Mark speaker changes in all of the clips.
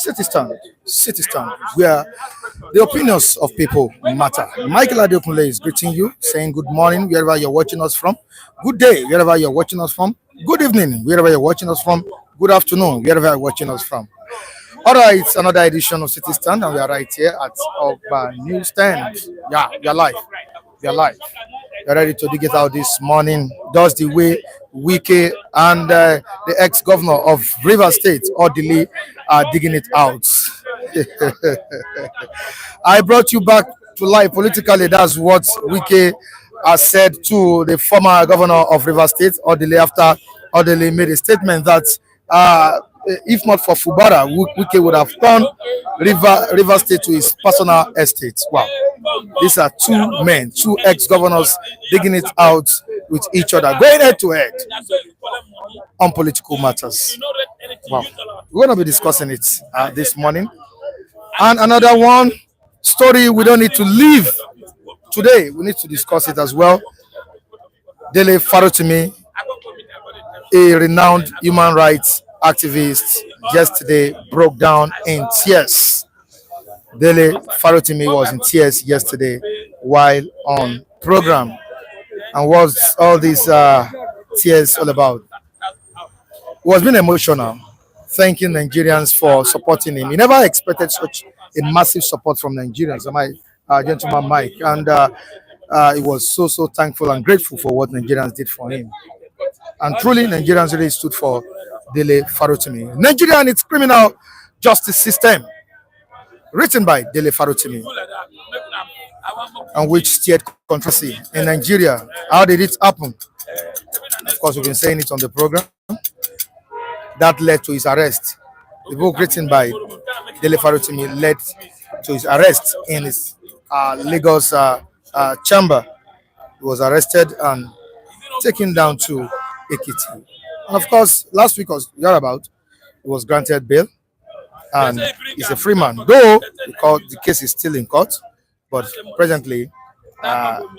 Speaker 1: City Stand, City Stand, where the opinions of people matter. Michael Adekunle is greeting you, saying good morning wherever you're watching us from, good day wherever you're watching us from, good evening wherever you're watching us from, good afternoon wherever you're watching us from. All right, it's another edition of City Stand, and we are right here at our new stand. Yeah, we are live. We are live. We're ready to dig it out this morning. Does the way Wike and the ex-governor of Rivers State, Odili, are digging it out. I brought you back to life politically. That's what Wike has said to the former governor of Rivers State, Odili, after Odili made a statement that if not for Fubara, Wike would have turned River State to his personal estate. Wow. These are two men, two ex-governors digging it out with each other, going head to head on political matters. Wow. We're going to be discussing it this morning. And another one story we don't need to leave today. We need to discuss it as well. Dele Farotimi, a renowned human rights activist, yesterday broke down in tears. Dele Farotimi was in tears yesterday while on program. And what's all these tears all about? It was being emotional, thanking Nigerians for supporting him. He never expected such a massive support from Nigerians, my gentleman Mike. And he was so thankful and grateful for what Nigerians did for him. And truly, Nigerians really stood for Dele Farotimi. Nigeria and its criminal justice system, written by Dele Farotimi, and which steered controversy in Nigeria. How did it happen? Of course, we've been saying it on the program. That led to his arrest. The book written by Dele Farotimi led to his arrest in his Lagos chamber. He was arrested and taken down to Ekiti. And of course, last week was about, he was granted bail and he's a free man. Though the case is still in court, but presently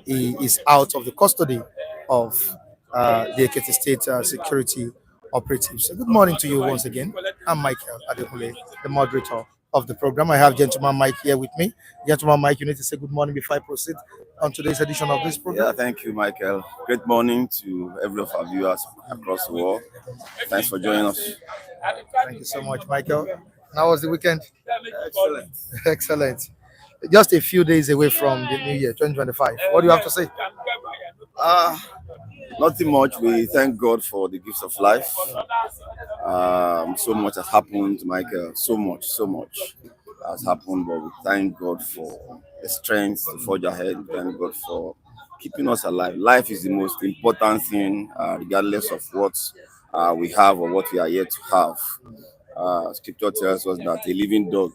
Speaker 1: he is out of the custody of the Ekiti State security operatives. So good morning to you once again. I'm Michael Adekunle, the moderator of the program. I have gentleman Mike here with me. Gentleman Mike, you need to say good morning before I proceed on today's edition of this program.
Speaker 2: Yeah, thank you, Michael. Great morning to every of our viewers across the world. Thanks for joining us.
Speaker 1: Thank you so much, Michael. How was the weekend?
Speaker 2: Excellent.
Speaker 1: Excellent. Just a few days away from the new year, 2025. What do you have to say?
Speaker 2: Nothing much. We thank God for the gifts of life. So much has happened, Michael. So much has happened, but we thank God for the strength to forge ahead. Thank God for keeping us alive. Life is the most important thing, regardless of what we have or what we are yet to have. Scripture tells us that a living dog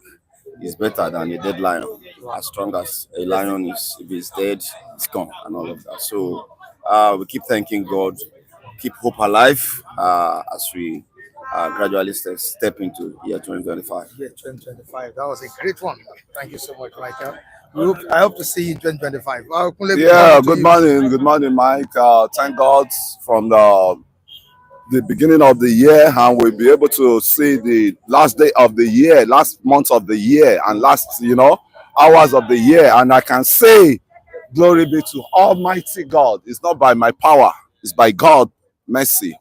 Speaker 2: is better than a dead lion. As strong as a lion is, if it's dead, it's gone, and all of that. So we keep thanking God, keep hope alive as we gradually step into year 2025.
Speaker 1: Yeah, 2025. That was a great one. Thank you so much, Michael. I hope to see you in 2025.
Speaker 3: Yeah, good morning, Mike. Thank God from the beginning of the year, and we'll be able to see the last day of the year, last month of the year, and last hours of the year. And I can say, glory be to Almighty God. It's not by my power, it's by God's mercy.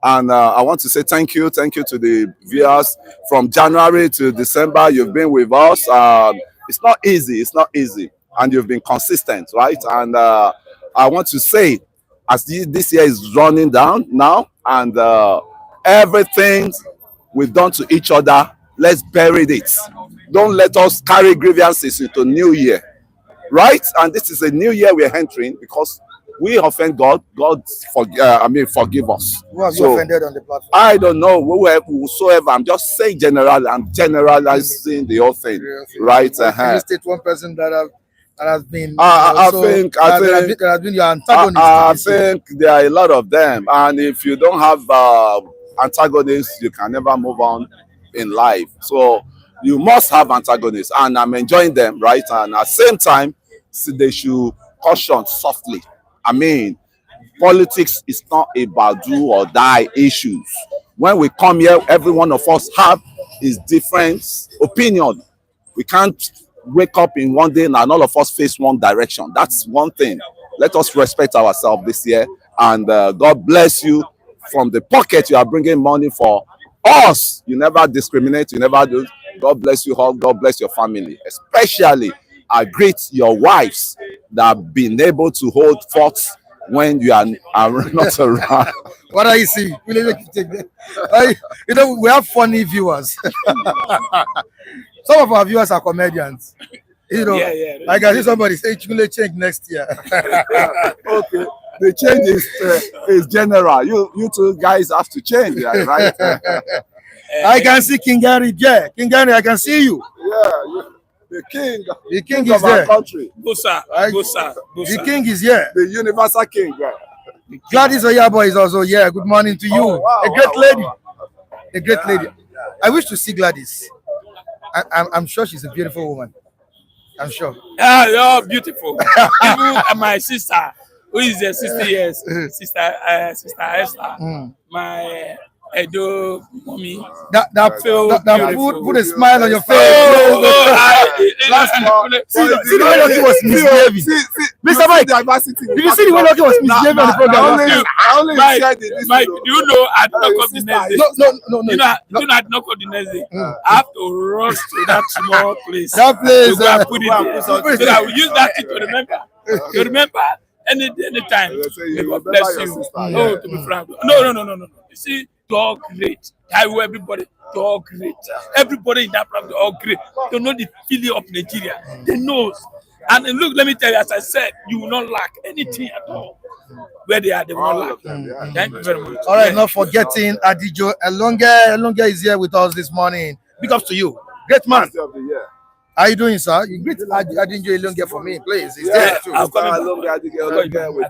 Speaker 3: And I want to say thank you to the viewers from January to December. You've been with us. It's not easy, and you've been consistent, right? And I want to say, as this year is running down now, and everything we've done to each other, let's bury it. Don't let us carry grievances into New Year, right? And this is a new year we're entering because we offend God. God forgive us.
Speaker 1: Who have you offended on the platform?
Speaker 3: I don't know whosoever. I'm just saying general. I'm generalizing the whole thing, right?
Speaker 1: Can you state one person that has been?
Speaker 3: I think
Speaker 1: that has been your antagonist.
Speaker 3: I think there are a lot of them, and if you don't have antagonists, you can never move on in life. So you must have antagonists, and I'm enjoying them, right? And at the same time, they should caution softly. I mean, politics is not about do or die issues. When we come here, every one of us have is different opinion. We can't wake up in one day and all of us face one direction. That's one thing. Let us respect ourselves this year, and God bless you. From the pocket you are bringing money for us. You never discriminate. You never do. God bless you all. God bless your family. Especially, I greet your wives that have been able to hold forth when you are not around.
Speaker 1: What are you seeing? You know, we have funny viewers. Some of our viewers are comedians. You know, I can see somebody say it will change next year.
Speaker 3: Okay, the change is general. You two guys have to change, right?
Speaker 1: I can see King Henry there. King Henry, I can see you.
Speaker 3: Yeah, the king
Speaker 1: is
Speaker 3: of our
Speaker 1: there.
Speaker 3: country.
Speaker 4: Busa.
Speaker 1: The king is here.
Speaker 3: The universal king. Yeah.
Speaker 1: Gladys Oyabo is also here. Good morning to you.
Speaker 3: Wow,
Speaker 1: a great lady.
Speaker 3: wow.
Speaker 1: A great lady. I wish to see Gladys. I'm sure she's a beautiful woman. I'm sure.
Speaker 4: Yeah, you're beautiful. Even my sister, who is 60 years, sister Esther, my Edo mommy.
Speaker 1: That put a smile on your face.
Speaker 4: Last
Speaker 1: See the way Lucky was misbehaving. Mr. Mike, did you see the way Lucky was misbehaving on the program?
Speaker 3: I only said it.
Speaker 4: Mike, do you know I did not come the next day?
Speaker 1: No.
Speaker 4: You know I did not come the next day. I have to rush to that small place.
Speaker 1: That place.
Speaker 4: To go and put it there. So I will use that thing to remember. To remember anytime. May God bless you. Oh, to be frank. No. You see, all great. I will everybody. All great. Everybody in that program, all great. They know the feeling of Nigeria. They know. And look, let me tell you, as I said, you will not lack anything at all. Where they are, they will not lack. Thank you very much.
Speaker 1: All right, not forgetting Adijo Elonge. Elonge is here with us this morning. Big ups to you. Great man. How you doing, sir? You greet Adijo Elonge for me, please. He's there too.
Speaker 3: We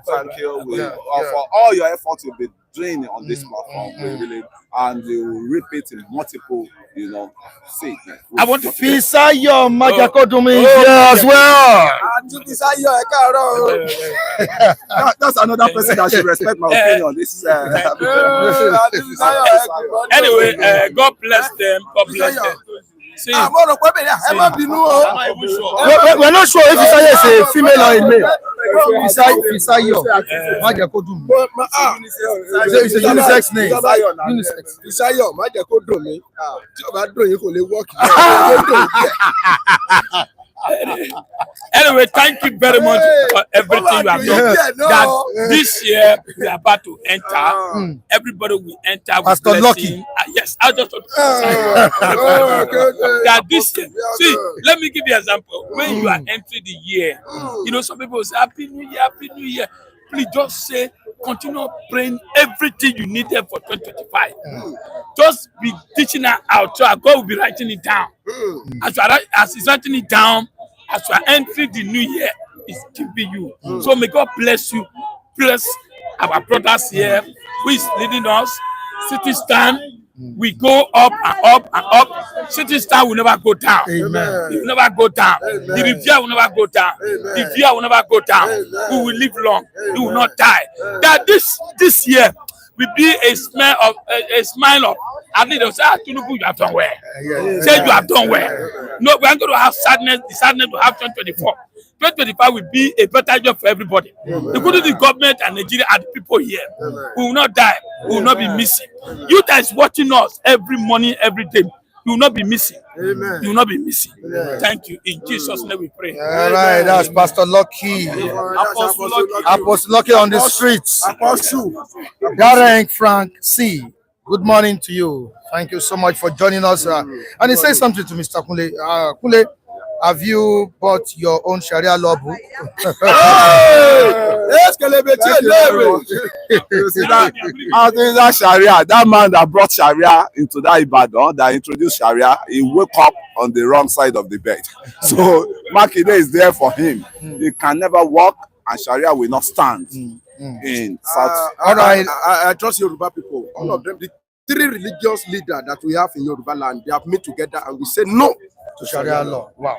Speaker 3: thank you for all your efforts you've been doing on this platform. Really, and you will repeat in multiple, seats.
Speaker 4: I want to
Speaker 1: Fisayo Majakodumi is here as well.
Speaker 3: That's another person that should respect my opinion. This is
Speaker 4: anyway, God bless them. God bless them. See,
Speaker 1: We're not sure if Fisayo is a female or a male. Fisayo Majakodumi. It's a unisex name. Unisex.
Speaker 5: Fisayo Majakodumi.
Speaker 4: Anyway, thank you very much for everything you have done. That this year we are about to enter. Everybody will enter with
Speaker 1: Pastor
Speaker 4: blessing.
Speaker 1: Lucky.
Speaker 4: Yes, I just want to that this year. See, let me give you an example. When you are entering the year, some people say Happy New Year, Happy New Year. Please just say, continue praying everything you needed for 2025. Just be teaching her out, so God will be writing it down. As he's writing it down, as you are entering the new year, it's giving you. So may God bless you. Bless our brothers here, who is leading us. City stand, we go up and up and up. City stand will never go down.
Speaker 1: Amen.
Speaker 4: It will never go down. The Riviera will never go down. The Via will never go down. We will live long. We will not die. That this year will be a smile of at least they'll say, Tinubu, you have done well. Say you have done well. No, we are going to have sadness. The sadness will have 2024. 2025 will be a better job for everybody. Including the government and Nigeria and the people here. We will not die. We will not be missing. You guys watching us every morning, every day. You will not be missing. You will not be missing. Thank you. In Jesus' name we pray.
Speaker 1: All right, that's Pastor Lucky. Apostle Lucky on the streets. Darren Frank C. Good morning to you. Thank you so much for joining us. And he says something to Mr. Kunle. Kunle, have you bought your own Sharia law book?
Speaker 3: That Sharia, that man that brought Sharia into that Ibadan, that introduced Sharia, he woke up on the wrong side of the bed. So Makinde is there for him. He can never walk, and Sharia will not stand in South.
Speaker 5: All right, I trust Yoruba people. All of them, the three religious leaders that we have in Yoruba land, they have met together and we say no
Speaker 1: to Sharia law. Wow.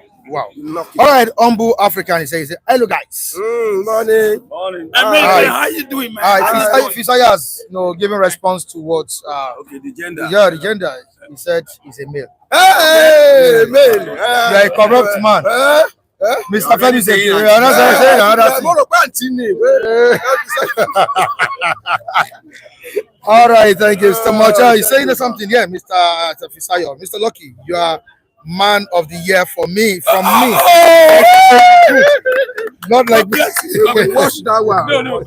Speaker 1: All right, humble African, he says, hello guys.
Speaker 5: Morning.
Speaker 4: How you doing, man?
Speaker 1: Fisaya's giving response to what
Speaker 4: the gender.
Speaker 1: Yeah, the gender. He said he's a male.
Speaker 5: Hey, man.
Speaker 1: You are a corrupt man. Mr. Femi is saying All right, thank you so much. You're saying something, yeah, Mr. Fisayo. Mr. Lucky, you are man of the year for me, from me. Not like this.
Speaker 5: Watch that one.
Speaker 4: No.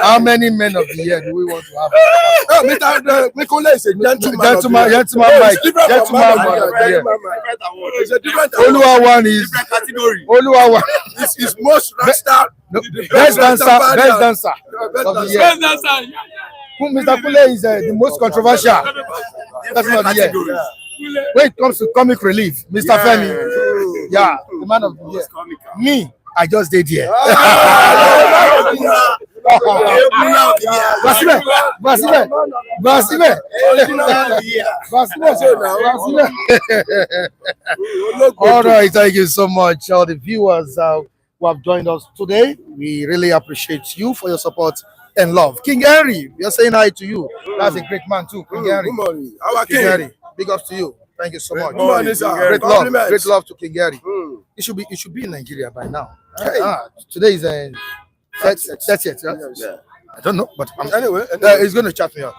Speaker 1: How many men of the year do we want to have?
Speaker 5: Mr. Nicola is a gentleman.
Speaker 1: Gentleman Mike. Gentleman man of the year.
Speaker 5: It's a different
Speaker 1: Oluwa one is
Speaker 5: category.
Speaker 1: Oluwa one.
Speaker 5: It's most rasta.
Speaker 1: Best dancer of the year.
Speaker 4: Best dancer.
Speaker 1: Mr. Kule is the most controversial. That's not the year. When it comes to comic relief, Mr. Femi, yeah, the man of the year. Me, I just did here. All right, thank you so much, all the viewers who have joined us today. We really appreciate you for your support and love. King Henry, we are saying hi to you. That's a great man too, King Henry.
Speaker 5: Good morning. Our
Speaker 1: King
Speaker 5: king.
Speaker 1: Henry, big ups to you. Thank you so much.
Speaker 5: Good morning, sir.
Speaker 1: Great love to King Henry. It should be in Nigeria by now. Today is 30th, right?
Speaker 5: Yeah.
Speaker 1: I don't know, but
Speaker 5: Anyway.
Speaker 1: he's going to chat me up.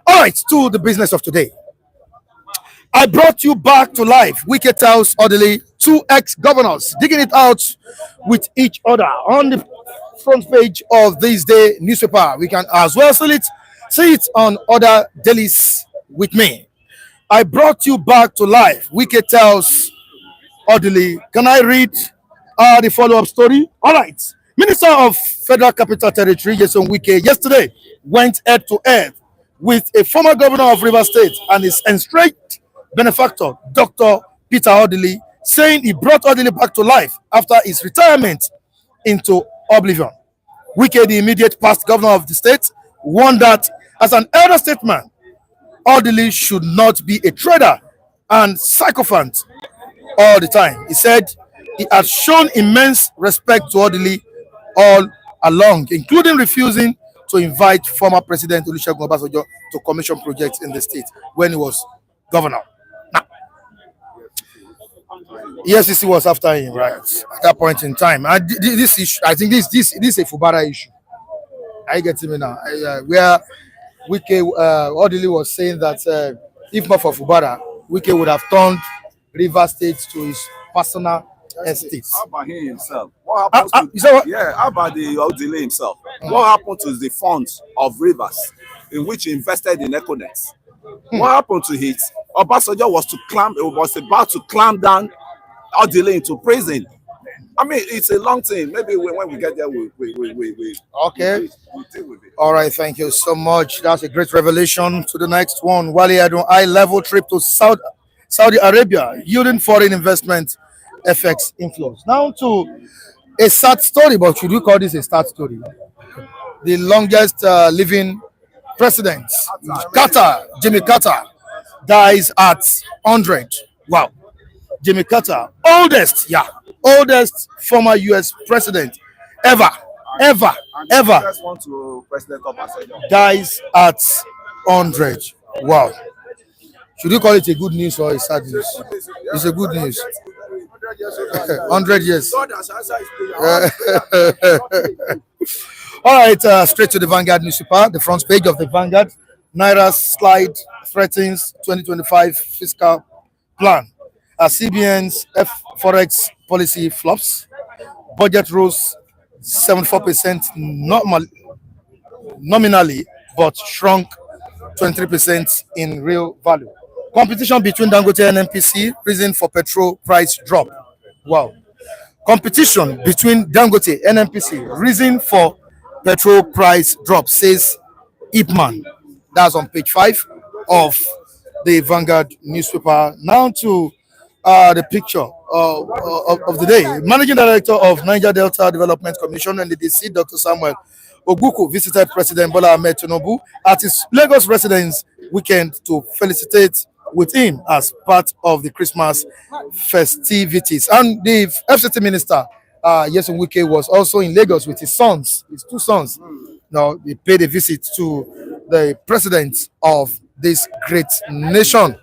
Speaker 1: All right, to the business of today. I brought you back to life. Wike tells Odili, 2 ex-governors digging it out with each other on the front page of this day newspaper. We can as well see it on other dailies with me. I brought you back to life. Wike tells Odili. Can I read the follow-up story? All right. Minister of Federal Capital Territory, Jason Wike, yesterday went head to head with a former governor of Rivers State and his estranged benefactor, Dr. Peter Odili, saying he brought Odili back to life after his retirement into oblivion. Wike, the immediate past governor of the state, warned that as an elder statesman, Odili should not be a trader and sycophant all the time. He said he had shown immense respect to Odili all along, including refusing to invite former President Olusegun Obasanjo to commission projects in the state when he was governor. Now, EFCC was after him, right, at that point in time. And this issue, I think this is a Fubara issue. I get me now. Where Wike Odili was saying that if not for Fubara, Wike would have turned River State to his personal estate.
Speaker 3: How about him himself? What happened how about the Odili himself? What happened to the funds of Rivers in which he invested in Econet? What happened to it? Obasanjo was about to clamp down Odili into prison. I mean, it's a long thing. Maybe when we get there, we
Speaker 1: Okay.
Speaker 3: we'll deal with it.
Speaker 1: All right, thank you so much. That's a great revelation. To the next one, Wale Adun high-level trip to Saudi Arabia, yielding foreign investment FX inflows. Now to a sad story, but should we call this a sad story? The longest living president, Jimmy Carter, dies at 100. Wow. Jimmy Carter, oldest former U.S. president ever,
Speaker 3: Just want to President Obasanjo.
Speaker 1: dies at 100. Wow. Should you call it a good news or a sad news? It's a good news. 100 years.
Speaker 5: God has answered his prayer.
Speaker 1: All right, straight to the Vanguard newspaper, the front page of the Vanguard. Naira slide threatens 2025 fiscal plan. CBN's Forex policy flops. Budget rose 74% nominally, but shrunk 23% in real value. Competition between Dangote and NPC, reason for petrol price drop. Wow. Competition between Dangote and NPC, reason for petrol price drop, says Ipman. That's on page 5 of the Vanguard newspaper. Now to the picture of the day. Managing Director of Niger Delta Development Commission and the DC, Dr. Samuel Ogbuku, visited President Bola Ahmed Tinubu at his Lagos residence weekend to felicitate with him as part of the Christmas festivities. And the FCT Minister, Yeson Wike, was also in Lagos with his sons, his two sons. Now, they paid a visit to the President of this great nation.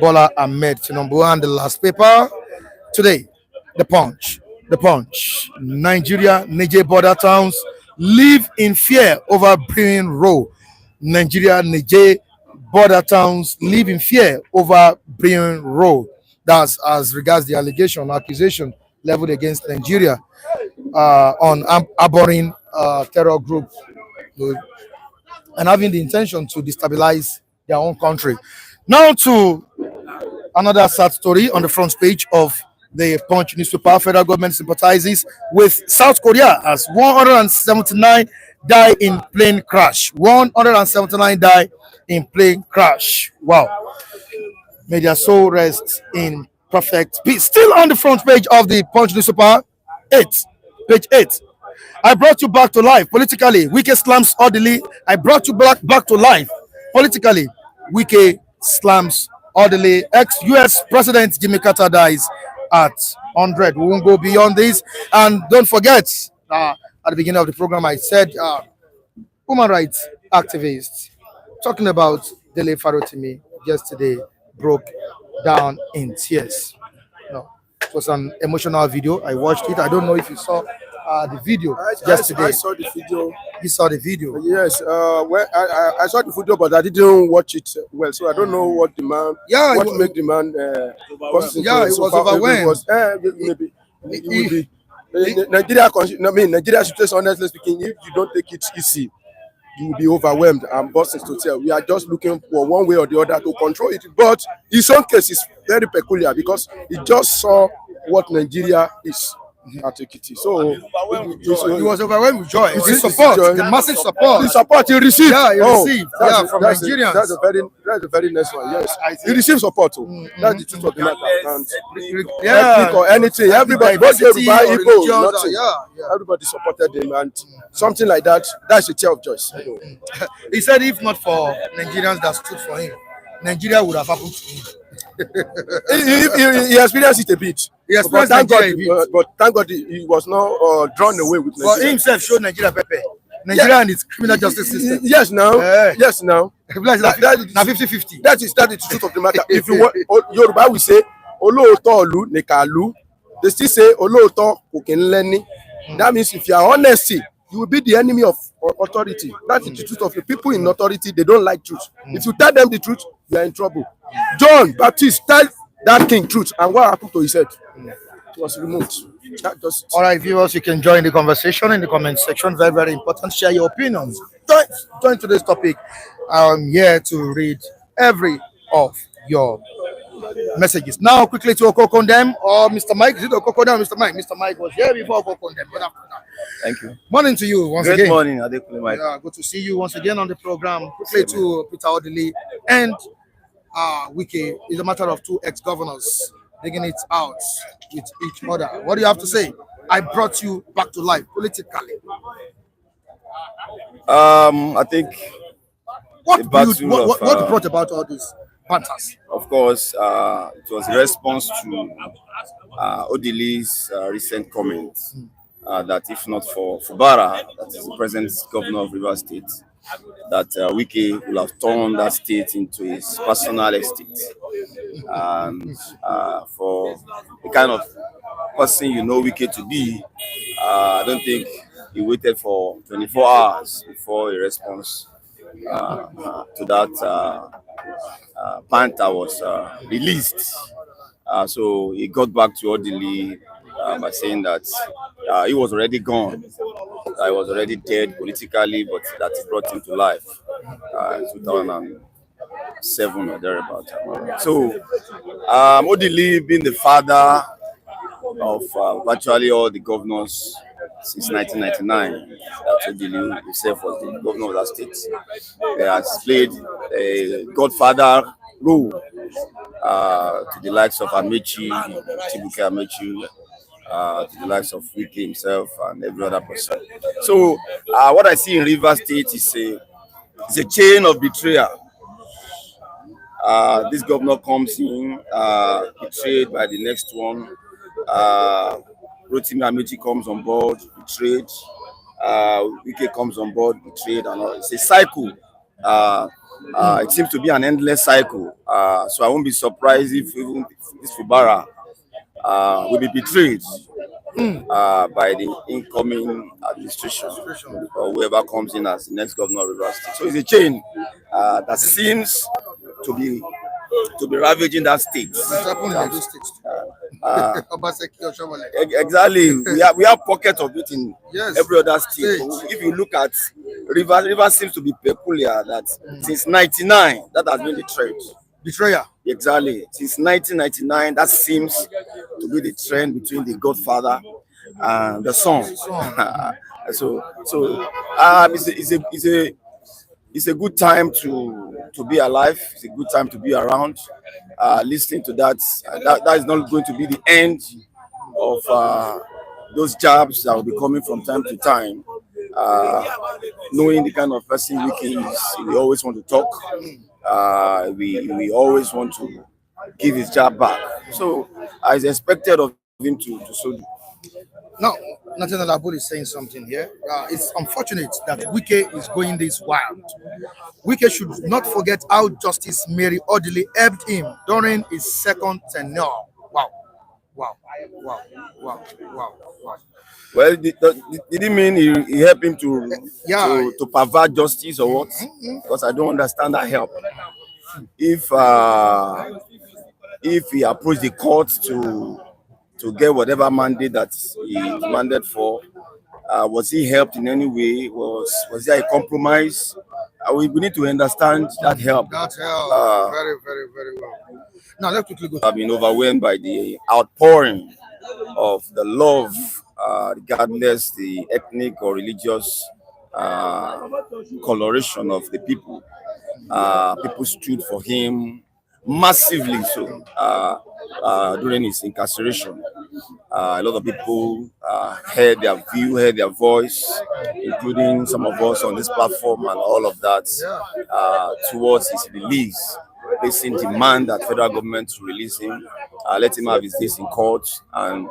Speaker 1: Bola Ahmed Tinubu. And the last paper today, the Punch. The Punch. Nigeria, Niger border towns live in fear over brewing row. Nigeria, Niger border towns live in fear over brewing row. That's as regards the accusation leveled against Nigeria on harboring terror group and having the intention to destabilize their own country. Now to another sad story on the front page of the Punch newspaper. Federal government sympathizes with South Korea as 179 die in plane crash. 179 die in plane crash. Wow. May their soul rest in perfect peace. Still on the front page of the Punch newspaper, page 8. I brought you back to life politically. Wike slams Odili. I brought you back to life politically. Wike slams Odili. Ex-US President Jimmy Carter dies at 100. We won't go beyond this. And don't forget, at the beginning of the program, I said human rights activists talking about Dele Farotimi yesterday broke down in tears. No, it was an emotional video. I watched it. I don't know if you saw the video yesterday.
Speaker 5: I saw the video.
Speaker 1: You saw the video.
Speaker 5: Yes, well, I saw the video, but I didn't watch it well, so I don't know what the man.
Speaker 1: Yeah,
Speaker 5: what made the man?
Speaker 1: Yeah, it was overwhelmed.
Speaker 5: Maybe it would be Nigeria. I mean, Nigeria situation. Honestly speaking, if you don't take it easy, you will be overwhelmed and busting to tell. We are just looking for one way or the other to control it. But in some cases, very peculiar because he just saw what Nigeria is. So
Speaker 1: he was overwhelmed with joy. The support, the massive support.
Speaker 5: The support he received.
Speaker 1: Yeah, he received. Yeah, from
Speaker 5: that's
Speaker 1: Nigerians.
Speaker 5: That's a very nice one. Yes, he received support too. That's the truth of the matter. And ethnic or anything, everybody, both Yoruba, Igbo, nothing. Everybody supported him, and something like that. That's a tear of joy.
Speaker 1: He said, if not for Nigerians that stood for him, Nigeria would have happened to him.
Speaker 5: he experienced it a bit. But thank God he was not drawn away with Nigeria.
Speaker 1: For himself, showed Nigeria Pepe. Nigeria and its criminal justice system.
Speaker 5: Yes, now. Yes, now.
Speaker 1: Now 50-50.
Speaker 5: That is the truth of the matter. If you want, Yoruba will say, Olooto olu nekalu. They still say, Olooto kokenleni. That means if you are honesty, you will be the enemy of authority. That is the truth of the people in authority. They don't like truth. If you tell them the truth, you are in trouble. John Baptist tell that king truth, and what happened to his head? It was removed.
Speaker 1: All right, viewers, you can join the conversation in the comment section. Very, very important. Share your opinions. Join today's topic. I'm here to read every of your messages. Now, quickly to Oko Condemn or Mr. Mike. Is it Oko Condemn or Mr. Mike? Mr. Mike was here before Oko Condemn. Good afternoon.
Speaker 2: Thank you.
Speaker 1: Morning to you once
Speaker 2: Good
Speaker 1: again.
Speaker 2: morning, Adekule Mike.
Speaker 1: Yeah, good to see you once again on the program. Quickly to Peter Odili and Wike. It's a matter of two ex-governors digging it out with each other. What do you have to say? I brought you back to life politically.
Speaker 2: I think
Speaker 1: what brought about all these banters?
Speaker 2: Of course, it was a response to Odili's recent comments that if not for Fubara, that is the present governor of Rivers State, that Wike will have turned that state into his personal estate. And for the kind of person you know Wike to be, I don't think he waited for 24 hours before a response to that banter was released. So he got back to Odili by saying that he was already gone. I was already dead politically, but that he brought him to life in 2007 or thereabout. So, Odili being the father of virtually all the governors since 1999, that Odili himself was the governor of that state. He has played a godfather role to the likes of Amechi, Chibuke Amechi, to the likes of Wike himself and every other person. So what I see in Rivers State is a chain of betrayal. This governor comes in betrayed by the next one. Rotimi Amechi comes on board betrayed. Wike comes on board betrayed, and all. It's a cycle. It seems to be an endless cycle. So I won't be surprised if even this Fubara will be betrayed by the incoming administration or whoever comes in as the next governor of Rivers State. So it's a chain that seems to be ravaging that state.
Speaker 1: It's happening in those states.
Speaker 2: Exactly. We have pockets of it in
Speaker 1: Yes.
Speaker 2: every other state. If you look at Rivers seems to be peculiar that since 99 that has been the trend.
Speaker 1: Betrayer.
Speaker 2: Exactly. Since 1999, that seems to be the trend between the Godfather and the son. It's a good time to be alive. It's a good time to be around. Listening to that is not going to be the end of those jabs that will be coming from time to time. Knowing the kind of person Wike is, we always want to talk. We always want to give his jab back. So it's expected of him to so do.
Speaker 1: Now, Nathaniel Abul is saying something here. It's unfortunate that Wike is going this wild. Wike should not forget how Justice Mary Odili helped him during his second tenure. Wow.
Speaker 2: Well, did it mean he helped him to pervert justice or what? Because I don't understand that help. If he approached the court to get whatever mandate that he demanded for, was he helped in any way? Was there a compromise? We need to understand that help.
Speaker 1: That help. Very, very, very well. Now let's quickly go.
Speaker 2: I've been overwhelmed by the outpouring of the love, regardless the ethnic or religious coloration of the people. People stood for him massively so during his incarceration. A lot of people heard their view, heard their voice, including some of us on this platform and all of that, towards his release, placing demand that federal government to release him, let him have his days in court, and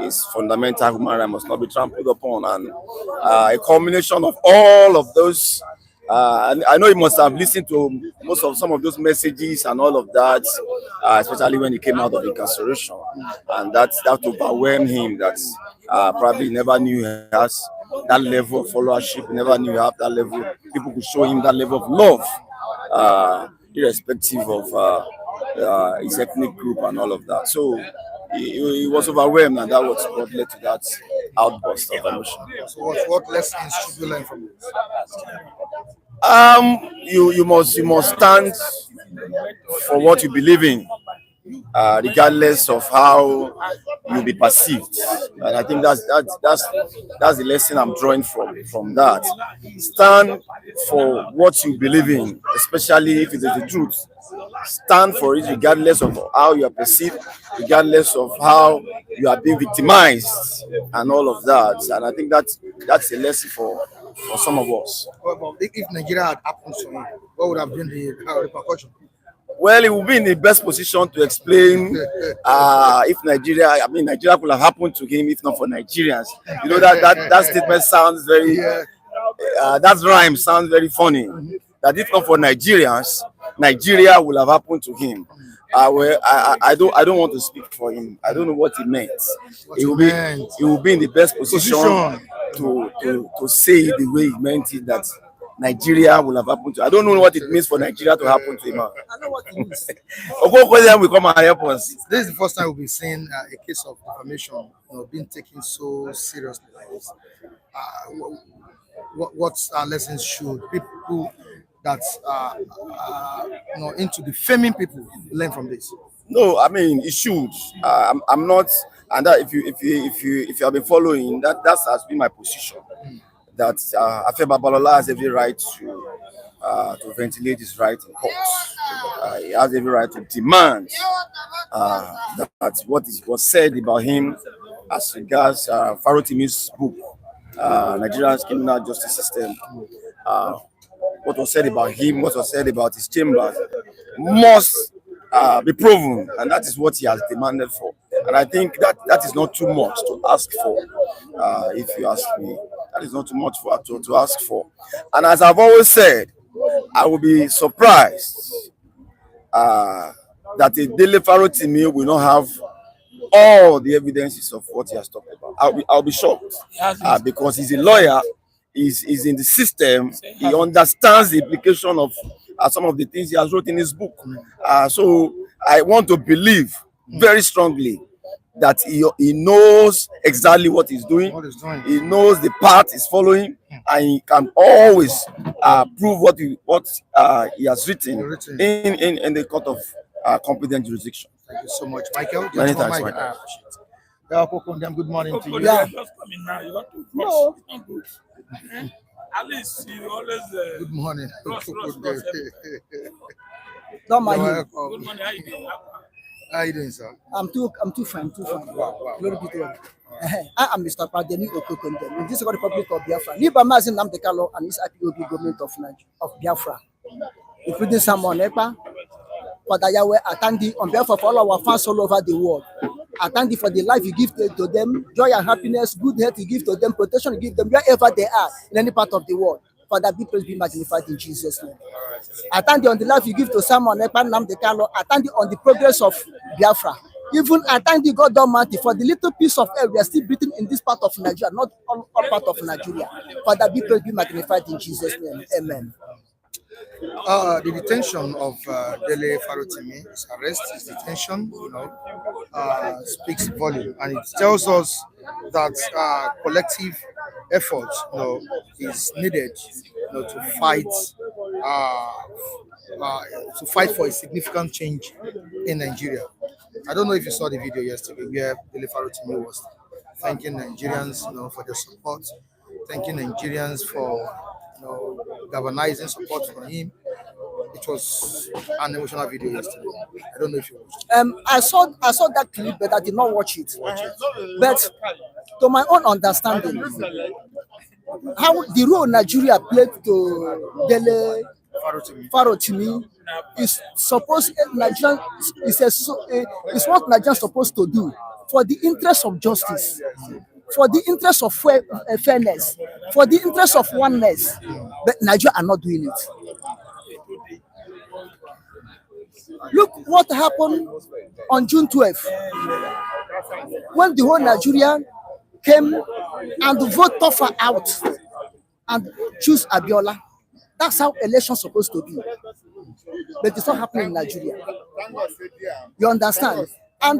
Speaker 2: his fundamental human right must not be trampled upon. And a culmination of all of those. I know he must have listened to some of those messages and all of that, especially when he came out of incarceration, and that overwhelmed him. That probably never knew he has that level of followership. Never knew he had that level. People could show him that level of love, irrespective of his ethnic group and all of that. So he was overwhelmed, and that was what led to that outburst of emotion.
Speaker 1: So what lessons should we learn from this?
Speaker 2: You must stand for what you believe in, regardless of how you'll be perceived. And I think that's the lesson I'm drawing from that. Stand for what you believe in, especially if it is the truth. Stand for it regardless of how you are perceived, regardless of how you are being victimized and all of that. And I think that's a lesson for some of us.
Speaker 1: Well, if Nigeria had happened to him, what would have been the repercussion?
Speaker 2: Well, he will be in the best position to explain if Nigeria could have happened to him if not for Nigerians. You know that statement sounds very, that rhyme sounds very funny. That if not for Nigerians, Nigeria will have happened to him. I don't want to speak for him. I don't know what he meant. He will be in the best position to say the way he meant it, that Nigeria will have happened to. I don't know what it means for Nigeria to happen to him. I know what it means. will come and help us.
Speaker 1: This is the first time we'll be seeing a case of defamation, being taken so seriously like this. What lessons should people that into defaming people learn from this?
Speaker 2: No, I mean it should. I'm not, and that if you have been following, that has been my position. That Afe Babalola has every right to ventilate his right in court. He has every right to demand that what was said about him as regards Farotimi's book, Nigeria's criminal justice system. What was said about him, what was said about his chambers, must be proven, and that is what he has demanded for. And I think that is not too much to ask for, if you ask me. That is not too much to ask for. And as I've always said, I will be surprised that a Dele Farotimi will not have all the evidences of what he has talked about. I'll be shocked because he's a lawyer, he's in the system, he understands the implication of some of the things he has wrote in his book. So I want to believe very strongly that he knows exactly what he's doing. He knows the path he's following, and he can always prove what he has written in the court of competent jurisdiction.
Speaker 1: Thank you so much, Michael.
Speaker 2: Many thanks,
Speaker 1: Michael.
Speaker 2: Michael.
Speaker 1: Good morning to you.
Speaker 4: Yeah. Just coming now. You want to rush. It's not good. At least you always.
Speaker 1: Good morning.
Speaker 4: Rush.
Speaker 6: Don't mind
Speaker 1: You're
Speaker 6: him.
Speaker 1: welcome.
Speaker 4: Good morning. How you doing?
Speaker 1: How are you doing, sir?
Speaker 6: I'm too fine.
Speaker 1: Wow.
Speaker 6: Glory be to God. I am Mr. Pradeni Okokondem. In this Republic of Biafra. Niba Mazin Namdekalo and his IPOB government of Biafra. Including Samuel Nepa, Father Yahweh, I thank thee on behalf of all our fans all over the world. I thank thee for the life you give to them, joy and happiness, good health you give to them, protection you give them wherever they are in any part of the world. Father, be praised, be magnified in Jesus' name. I thank thee on the life you give to Samuel Nepa, Namdekalo. I thank thee on the progress of Biafra. Even I thank thee, God Almighty, for the little piece of air we are still breathing in this part of Nigeria, not all part of Nigeria. Father, be praised, be magnified in Jesus' name. Amen.
Speaker 1: The detention of Dele Farotimi, his arrest, his detention, speaks volume, and it tells us that collective effort, is needed, to fight for a significant change in Nigeria. I don't know if you saw the video yesterday where Dele Farotimi was thanking Nigerians, for their support, thanking Nigerians for galvanizing support for him. It was an emotional video yesterday. I don't know if you watched.
Speaker 6: I saw that clip, but I did not watch it. But to my own understanding, how the role Nigeria played to Dele Farotimi is supposed Nigerian is what Nigeria is supposed to do for the interest of justice, for the interest of fairness, for the interest of oneness. But Nigeria are not doing it. Look what happened on June 12th when the whole Nigeria came and vote Tofa out and choose Abiola. That's how elections supposed to be. But it's not happening in Nigeria. You understand? And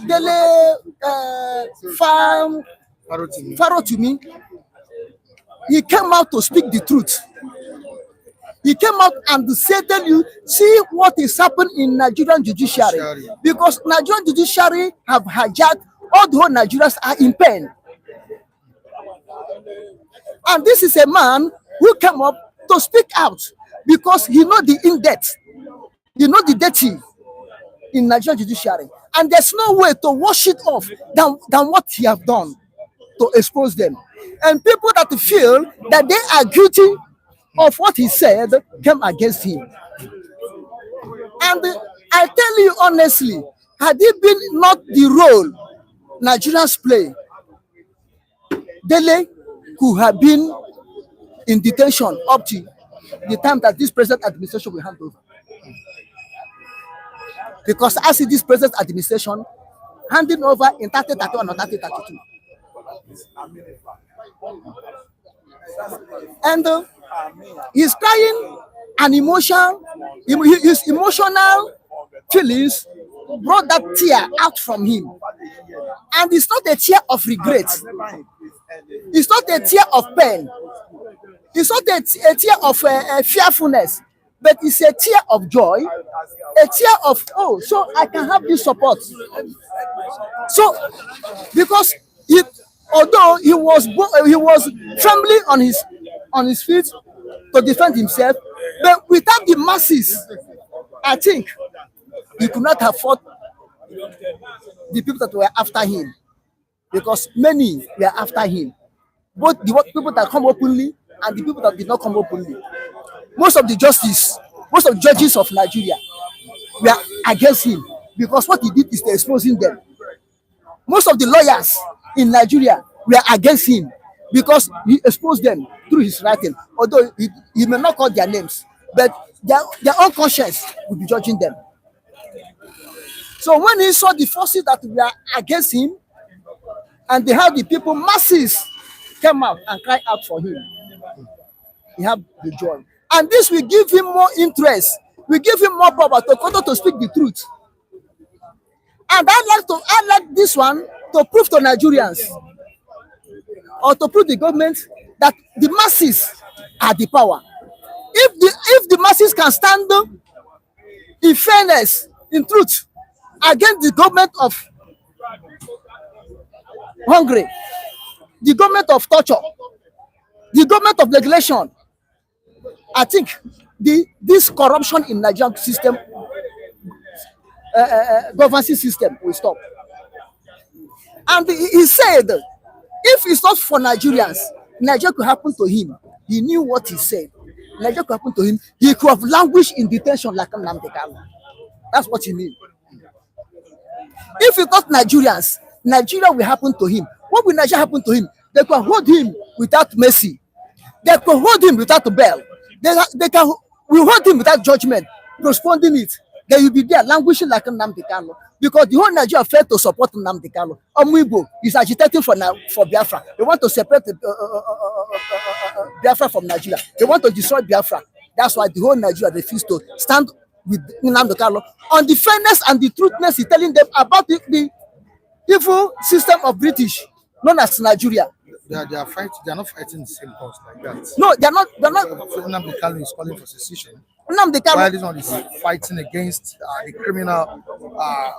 Speaker 6: Dele Farotimi, he came out to speak the truth. He came out and said, "Tell you, see what is happening in Nigerian judiciary, because Nigerian judiciary have hijacked all the whole Nigerians are in pain." And this is a man who came up to speak out because he know the in-depth, he know the dirty in Nigerian judiciary, and there's no way to wash it off than what he have done to expose them. And people that feel that they are guilty of what he said came against him. And I tell you honestly, had it been not the role Nigerians play, Dele could have been in detention up to the time that this present administration will hand over. Because I see this present administration handing over in 3031 or 3032. And he's crying an emotion, his emotional feelings brought that tear out from him. And it's not a tear of regret. It's not a tear of pain. It's not a tear of fearfulness, but it's a tear of joy, a tear of, oh, so I can have this support. So, because although he was firmly on his feet to defend himself, but without the masses, I think he could not have fought the people that were after him, because many were after him, both the people that come openly and the people that did not come openly. Most of the judges of Nigeria were against him because what he did is exposing them. Most of the lawyers in Nigeria were against him because he exposed them through his writing. Although he may not call their names, but their own conscience will be judging them. So when he saw the forces that were against him, and they had the people, masses came out and cried out for him, he had the joy. And this will give him more interest, will give him more power to continue to speak the truth. And I'd like this one to prove to Nigerians, or to prove the government, that the masses are the power. If the masses can stand in fairness, in truth, against the government of Hungary, the government of torture, the government of regulation, I think this corruption in Nigerian system, governance system, will stop. And he said, if it's not for Nigerians, Nigeria could happen to him. He knew what he said. Nigeria could happen to him. He could have languished in detention like Nnamdi Kanu. That's what he means. If it's not Nigerians, Nigeria will happen to him. What will Nigeria happen to him? They can hold him without mercy. They can hold him without bail. They can hold him without judgment, postponing it. They will be there languishing like Nnamdi Kanu, because the whole Nigeria failed to support Nnamdi Kanu. Omuigbo is agitating for Biafra. They want to separate Biafra from Nigeria. They want to destroy Biafra. That's why the whole Nigeria refused to stand with Nnamdi Kanu on the fairness and the truthness he's telling them about the evil system of British known as Nigeria.
Speaker 1: They are fighting. They are not fighting the same cause like that.
Speaker 6: No, they're not.
Speaker 1: Nnamdi Kanu is calling for secession.
Speaker 6: Nnamdi Kanu.
Speaker 1: While this one is fighting against the criminal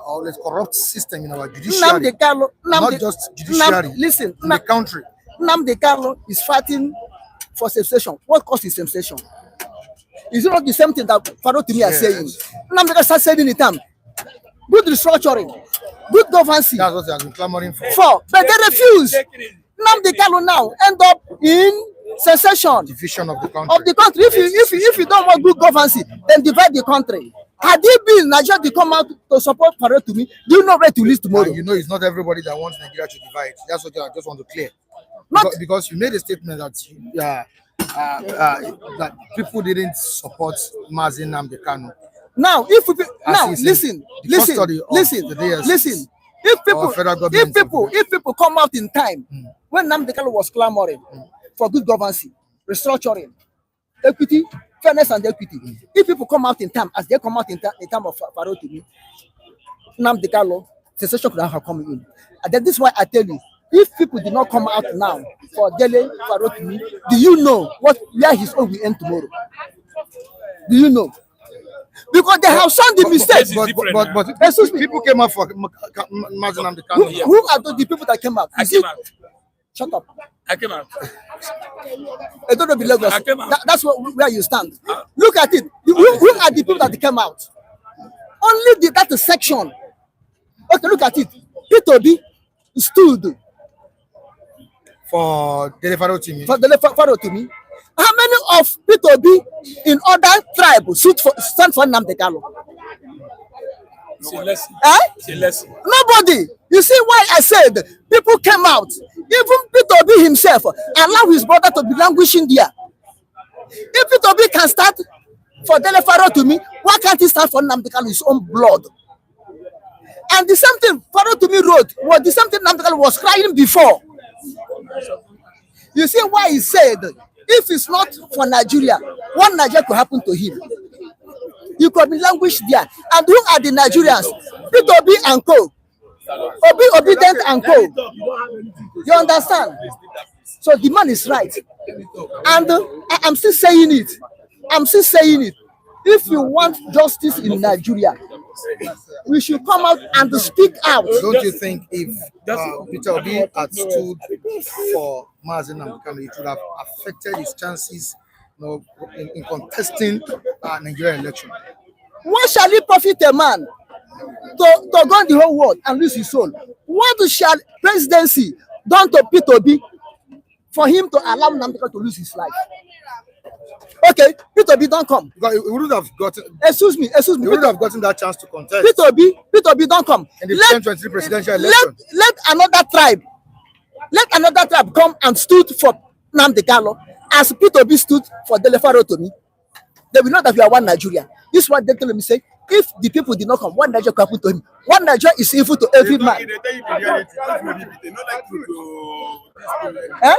Speaker 1: or the corrupt system in our judiciary. Not just judiciary.
Speaker 6: Listen,
Speaker 1: in the country.
Speaker 6: Nnamdi Kanu is fighting for secession. What cause is secession? Is it not the same thing that Farotimi is saying? Nnamdi Kanu started saying it time. Good restructuring, good governance.
Speaker 1: That's what they have been clamoring for.
Speaker 6: But they refuse. Nnamdi Kanu now end up in secession.
Speaker 1: Division of the country.
Speaker 6: If you don't want good governance, then divide the country. Had it been Nigeria to come out to support Farotimi, do you know where to list tomorrow?
Speaker 1: You know, it's not everybody that wants Nigeria to divide. That's what I just want to clear. Because you made a statement that that people didn't support Mazi Nnamdi Kanu.
Speaker 6: Now, listen. If people come out in time, when Nnamdi Kanu was clamoring for good governance, restructuring, equity, fairness and equity, if people come out in time, as they come out in time of Farotimi, Nnamdi Kanu, secession could have come in. And then this is why I tell you, if people did not come out now for Dele Farotimi, do you know where his own will end tomorrow? Do you know? Because they have shown the mistakes.
Speaker 1: But people came out for Mazi Nnamdi Kanu.
Speaker 6: Who are the people that came out?
Speaker 4: I came out.
Speaker 6: Shut up.
Speaker 4: I came out.
Speaker 6: I don't know the Lagos.
Speaker 4: I came out.
Speaker 6: That's where you stand. Look at it. Who are the people that came out? Only that section. Okay, look at it. P2B stood
Speaker 1: for Dele Farotimi.
Speaker 6: How many of P2B in other tribes stand for Nnamdi Kanu?
Speaker 4: It's a lesson. It's a lesson.
Speaker 6: Nobody. You see why I said people came out. Even P2B himself allowed his brother to be languishing there. If P2B can start for Dele Farotimi, why can't he start for Nnamdi Kanu, his own blood? And the same thing Farotimi wrote was the same thing Nnamdi Kanu was crying before. You see why he said, if it's not for Nigeria, what Nigeria could happen to him? You could be languished there. And who are the Nigerians? P2B and co. Obedient and co. You understand? So the man is right. And I'm still saying it. If you want justice in Nigeria, we should come out and speak out.
Speaker 1: Don't you think if Peter Obi had stood for Mazi Nnamdi Kanu, it would have affected his chances, in contesting Nigerian election?
Speaker 6: What shall it profit a man to go the whole world and lose his soul? What shall presidency done to P2B for him to allow Nnamdi Kanu to lose his life? Okay, P2B don't come.
Speaker 1: Because he wouldn't have gotten.
Speaker 6: Excuse me.
Speaker 1: He wouldn't have gotten that chance to contest.
Speaker 6: P2B don't come.
Speaker 1: In the 2023 presidential election.
Speaker 6: Let another tribe Let another tribe come and stood for Nnamdi Kanu as P2B stood for Dele Farotimi. They will know that we are one Nigeria. This is what they tell me say. If the people did not come, one Nigeria can put to him. One Nigeria is evil to every man. Eh?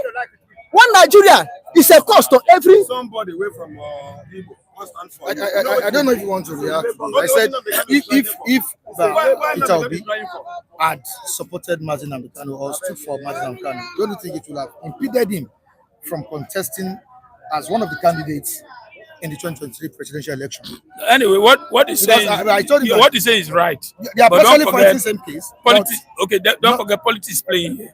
Speaker 6: One Nigeria is a cost to every.
Speaker 5: Somebody away from
Speaker 1: I don't know if you want to react. I said if Peter Obi had supported Mazi Nnamdi Kanu or stood for Mazi Nnamdi Kanu, don't you think it would have impeded him from contesting as one of the candidates in the 2023 presidential election?
Speaker 4: Anyway, what he's saying,
Speaker 1: I told you
Speaker 4: what he's saying is right.
Speaker 1: They are
Speaker 4: But don't
Speaker 1: basically
Speaker 4: forget,
Speaker 1: fighting the same case.
Speaker 4: Politics. Okay, don't forget politics playing here.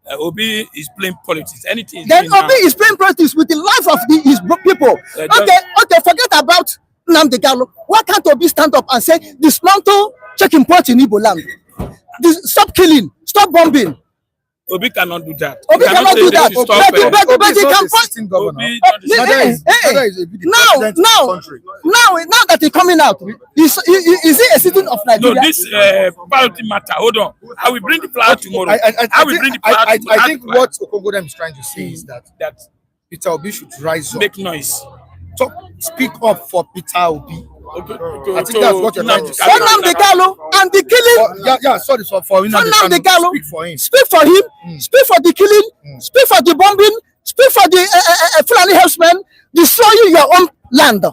Speaker 4: Obi is playing politics. Anything.
Speaker 6: Then Obi is playing politics with the life of his people. Okay, forget about Nnamdi Kanu. Why can't Obi stand up and say dismantle checking pot in Igbo land? Stop killing, stop bombing.
Speaker 4: Obi cannot do that.
Speaker 6: Obi cannot do that. But he can now that he's coming out, is he a citizen of Nigeria?
Speaker 4: No, this parity matter. Hold on. I will bring the flower tomorrow.
Speaker 1: I think what Okongodem is trying to say is that Peter Obi should rise up.
Speaker 4: Make noise.
Speaker 1: Speak up for Peter Obi.
Speaker 4: Okay.
Speaker 1: I think that's what you're trying to say.
Speaker 6: For Nnamdi Kanu and the killing.
Speaker 1: Sorry for
Speaker 6: Nnamdi Kanu.
Speaker 1: Speak for him.
Speaker 6: Speak for him. Speak for the killing. Speak for the bombing. Speak for the Fulani herdsmen destroying your own land.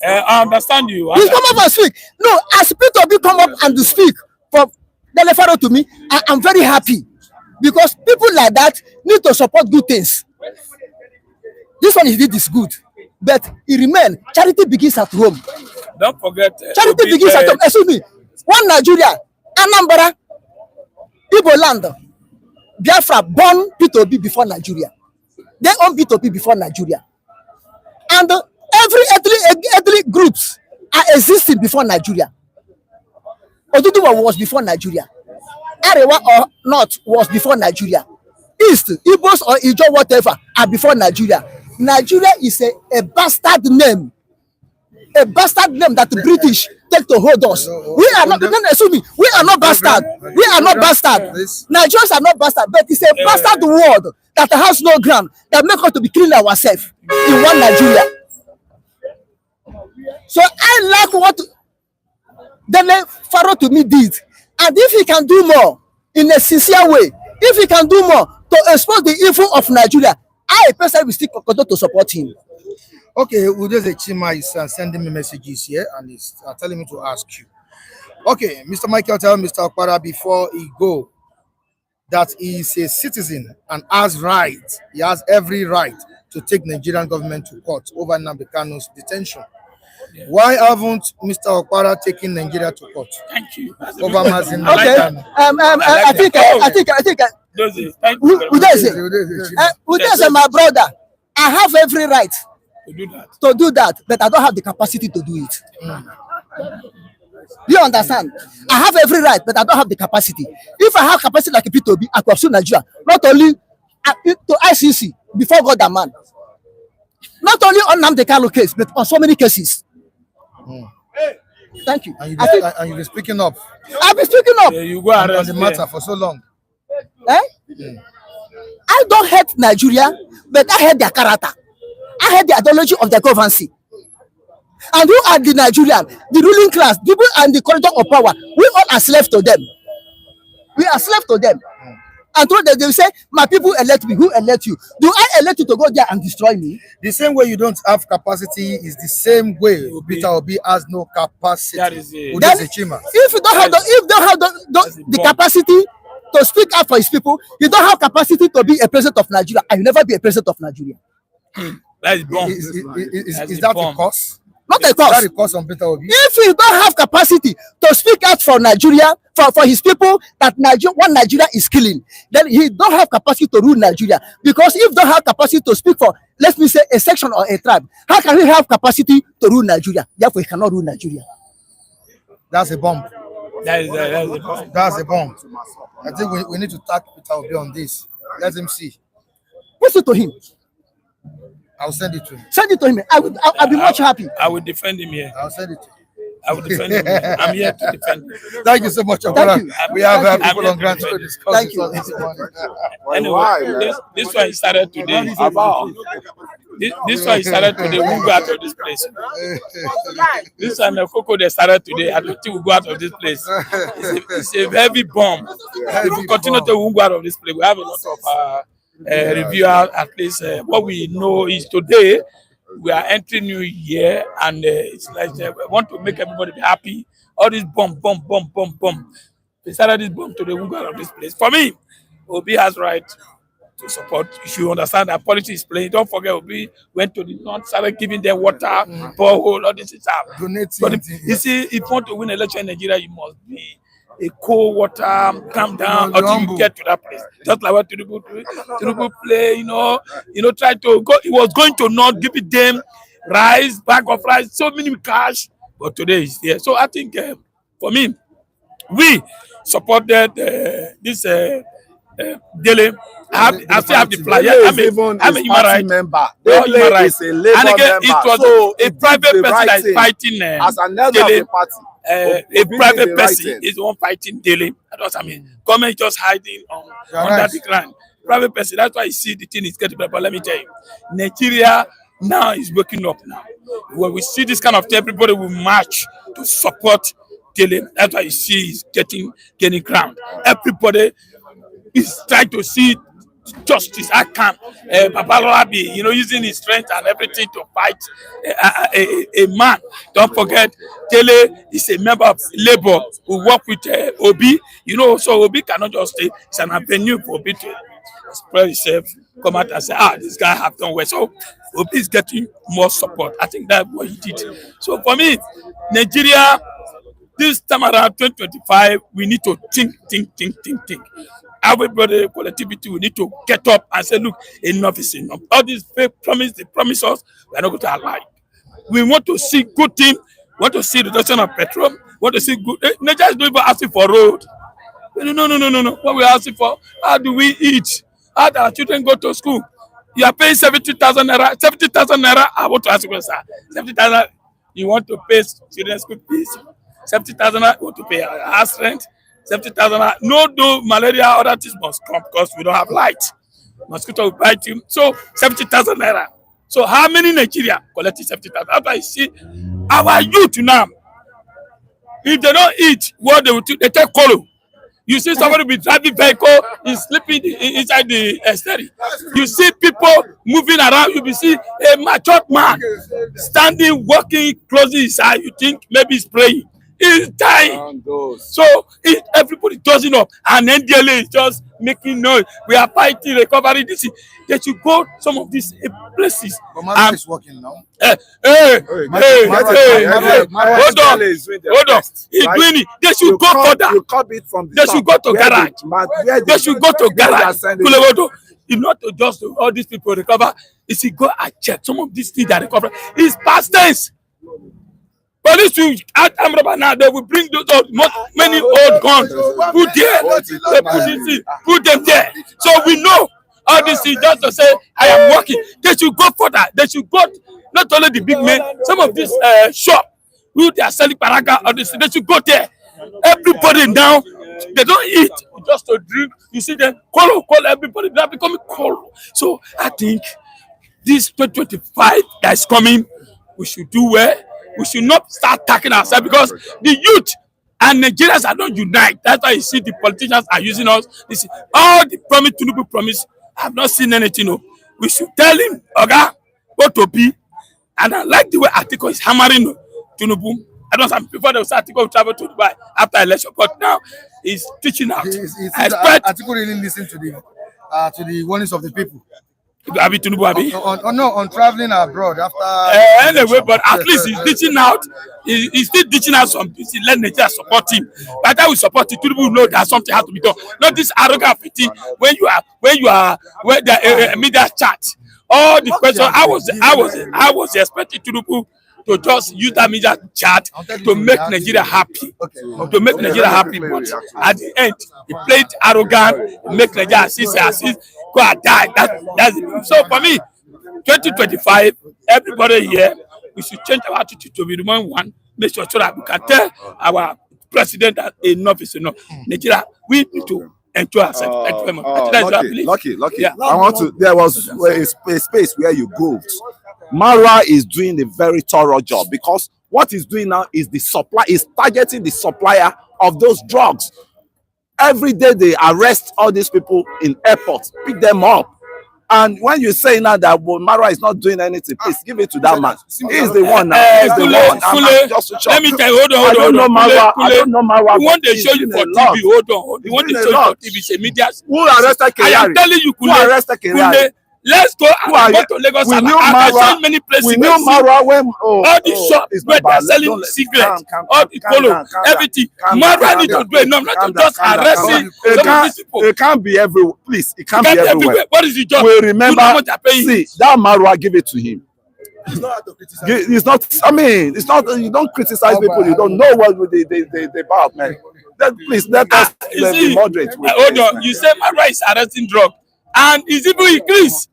Speaker 4: I understand you.
Speaker 6: He come up and speak. No, as Peter Obi come up and speak for Dele Farotimi, I'm very happy because people like that need to support good things. This one he did is good, but he remain. Charity begins at home.
Speaker 4: Don't forget.
Speaker 6: Charity begins at home. Excuse me. One Nigeria, Anambra, Igbo land, Biafra born P2B before Nigeria. They own P2B before Nigeria. And every ethnic groups are existing before Nigeria. Odili was before Nigeria. Arewa or North was before Nigeria. East, Igbos or Ijo whatever are before Nigeria. Nigeria is a bastard name. A bastard name that the British take to hold us. We are not, excuse me, we are not bastard. We are not bastard. Nigerians are not bastard, but it's a bastard word that has no ground that make us to be killing ourselves in one Nigeria. So I like what Dele Farotimi did. And if he can do more in a sincere way, if he can do more to expose the evil of Nigeria, I personally will still continue to support him.
Speaker 1: Okay, Udeze Chima is sending me messages here and he's telling me to ask you. Okay, Mr. Michael, tell Mr. Okpara before he go that he is a citizen and has right, he has every right to take Nigerian government to court over Nnamdi Kanu's detention. Yeah. Why haven't Mr. Okpara taken Nigeria to court?
Speaker 4: Thank you.
Speaker 1: Over Mazi Nnamdi
Speaker 6: Kanu. I think Udeze, my brother, I have every right to do that, but I don't have the capacity to do it. You understand? I have every right, but I don't have the capacity. If I have capacity like a P2B, I could have sued Nigeria, not only to ICC before God and man, not only on Nnamdi Kanu case, but on so many cases. Thank you.
Speaker 1: And you've been speaking up.
Speaker 6: I've been speaking up.
Speaker 4: Yeah, you go on
Speaker 1: the matter for so long.
Speaker 6: I don't hate Nigeria, but I hate their character. I hate the ideology of their governance. And who are the Nigerian, the ruling class, people and the corridor of power? We all are slaves to them. We are slaves to them. And told them, they will say, my people elect me. Who elect you? Do I elect you to go there and destroy me?
Speaker 1: The same way you don't have capacity is the same way Peter Obi has no capacity.
Speaker 4: That is it.
Speaker 6: If you don't have the capacity to speak up for his people, you don't have capacity to be a president of Nigeria, and you never be a president of Nigeria.
Speaker 4: That is bomb.
Speaker 1: Is that a cause?
Speaker 6: Not a cause.
Speaker 1: Is that a cause on Peter Obi?
Speaker 6: If you don't have capacity to speak out for Nigeria, for his people, that one Nigeria is killing, then he don't have capacity to rule Nigeria. Because if you don't have capacity to speak for, let me say, a section or a tribe, how can he have capacity to rule Nigeria? Therefore, he cannot rule Nigeria.
Speaker 1: That's a bomb.
Speaker 4: That's a bomb.
Speaker 1: That's a bomb. I think we need to tag Peter Obi on this. Let him see.
Speaker 6: Push it to him.
Speaker 1: I'll send it to him.
Speaker 6: Send it to him. I'll be much happy.
Speaker 4: I will defend him here.
Speaker 1: I'll send it to him.
Speaker 4: I will defend you. I'm here to defend you.
Speaker 1: Thank you so much,
Speaker 6: Thank
Speaker 1: Okola.
Speaker 6: you.
Speaker 1: We have
Speaker 6: Thank you.
Speaker 1: people on ground to discuss
Speaker 6: Thank
Speaker 1: this
Speaker 6: you.
Speaker 1: one this morning.
Speaker 4: Anyway, this one started today. This one started today. We'll go out of this place. This one, the cocoa they started today. I don't think we'll go out of this place. It's a heavy bomb. If we continue to we'll go out of this place, we have a lot of review. At least what we know is today we are entering new year, and it's like we want to make everybody be happy. All this bomb. They started this bomb today. We'll go out of this place. For me, Obi has right to support. You should understand that politics is playing. Don't forget, Obi went to the north, started giving them water, borehole, all this stuff. But you see, if you want to win election in Nigeria, you must be a cold water, calm down until you get to that place. Just like what Tinubu play, try to go. He was going to not give it them rice, bag of rice, so many cash, but today he's there. So I think for me, we supported this Dele. I still have the flyer. I'm a human rights member.
Speaker 3: Dele is a labor
Speaker 4: and again,
Speaker 3: member.
Speaker 4: it was
Speaker 3: So
Speaker 4: a private person that is fighting
Speaker 3: as an elder
Speaker 4: Dele.
Speaker 3: of the party.
Speaker 4: A private person is the one fighting Dele. That's what I mean. Government just hiding under the ground. Private person. That's why you see the thing is getting better. But let me tell you, Nigeria now is waking up now. When we see this kind of thing, everybody will march to support Dele. That's why you see he's gaining ground. Everybody is trying to see justice. I can Babalola be, using his strength and everything to fight a man. Don't forget, Dele is a member of Labour who work with Obi. So Obi cannot just stay. It's an avenue for Obi to express himself, come out and say, this guy have done well. So Obi is getting more support. I think that's what he did. So for me, Nigeria, this time around 2025, we need to think. Everybody, collectivity, we need to get up and say, look, enough is enough. All these fake promises, they promise us, we are not going to allow. We want to see good thing, want to see reduction of petrol, want to see good. Nigeria is not even asking for road. No. What we are asking for, how do we eat? How do our children go to school? You are paying 70,000 naira. 70,000 naira, I want to ask you, sir. 70,000, you want to pay children's school fees? 70,000 naira, you want to pay house rent? 70,000. No malaria, other things must come because we don't have light. Mosquito will bite you. So 70,000 naira. So how many Nigeria collecting 70,000? After you see our youth now, if they don't eat, what they will do, they take colo. You see somebody be driving vehicle, he's sleeping inside the steering. You see people moving around. You will see a matured man standing, walking, closing his eye. You think maybe he's praying. He's dying. So everybody dozing up, and then Dele is just making noise. We are fighting, recovering this. They should go some of these places.
Speaker 1: But Mara is working now.
Speaker 4: Hold on. He's doing it. They should go further. They should go to garage. They should go to garage. Not to just all these people recover. If you go and check some of these things that recover, it's past tense. Police will act now. They will bring those many old guns. Put there. Put them there. So we know all this is just to say I am working. They should go further. They should go not only the big men. Some of this shop who they are selling paraga or this. They should go there. Everybody now. They don't eat just to drink. You see them call everybody. They are becoming cold. So I think this 2025 that is coming, we should do well. We should not start attacking ourselves because the youth and Nigerians are not united. That's why you see the politicians are using us. This is all the promise, Tinubu promise. I have not seen anything. No. We should tell him, Oga, what to be. And I like the way Atiko is hammering Tinubu. I don't know before they will say Atiko will travel to Dubai after election, but now he's teaching out.
Speaker 1: I expect Atiko really listen to the warnings of the people. On traveling abroad after.
Speaker 4: Anyway, but at least he's teaching out. He's still teaching out some. Let Nigeria support him. By the time we support him, people know that something has to be done. Not this arrogant thing when you are when the media chat. All the questions I was expecting Tinubu to just use that media chat to make Nigeria happy. To make Nigeria happy, but at the end, he played arrogant, make Nigeria assist, go and die. That's it. So for me, 2025, everybody here, we should change our attitude to be remain one. make sure so that we can tell our president that enough is enough. Nigeria, we need to enjoy ourselves. Thank you very much.
Speaker 3: Lucky.
Speaker 4: Yeah.
Speaker 3: I want to. There was a space where you go. Marwa is doing a very thorough job because what he's doing now is targeting the supplier of those drugs. Every day they arrest all these people in airports, pick them up. And when you say now that Marwa is not doing anything, please give it to that man. He's the one now. He's the one.
Speaker 4: Let me tell you, hold on.
Speaker 3: I don't know Marwa.
Speaker 4: We want to show you for TV. Hold on. We want to show you for TV. It's a media.
Speaker 3: Who arrested Keyari?
Speaker 4: I am telling you,
Speaker 3: Who arrested Keyari?
Speaker 4: Let's go and go to Lagos.
Speaker 3: We knew
Speaker 4: Marwa. Many places.
Speaker 3: We knew Marwa when
Speaker 4: all the shops where they're selling cigarettes, all the polo, everything. Marwa need to do enough not to just arrest some of these people.
Speaker 3: It can't be everywhere. Please, it can't be everywhere.
Speaker 4: What is the job?
Speaker 3: We remember. See, that Marwa, give it to him. It's not. I mean, it's not. You don't criticize people. You don't know what they about, man. Please let us be moderate.
Speaker 4: Hold on. You say Marwa is arresting drug. And it's even increased.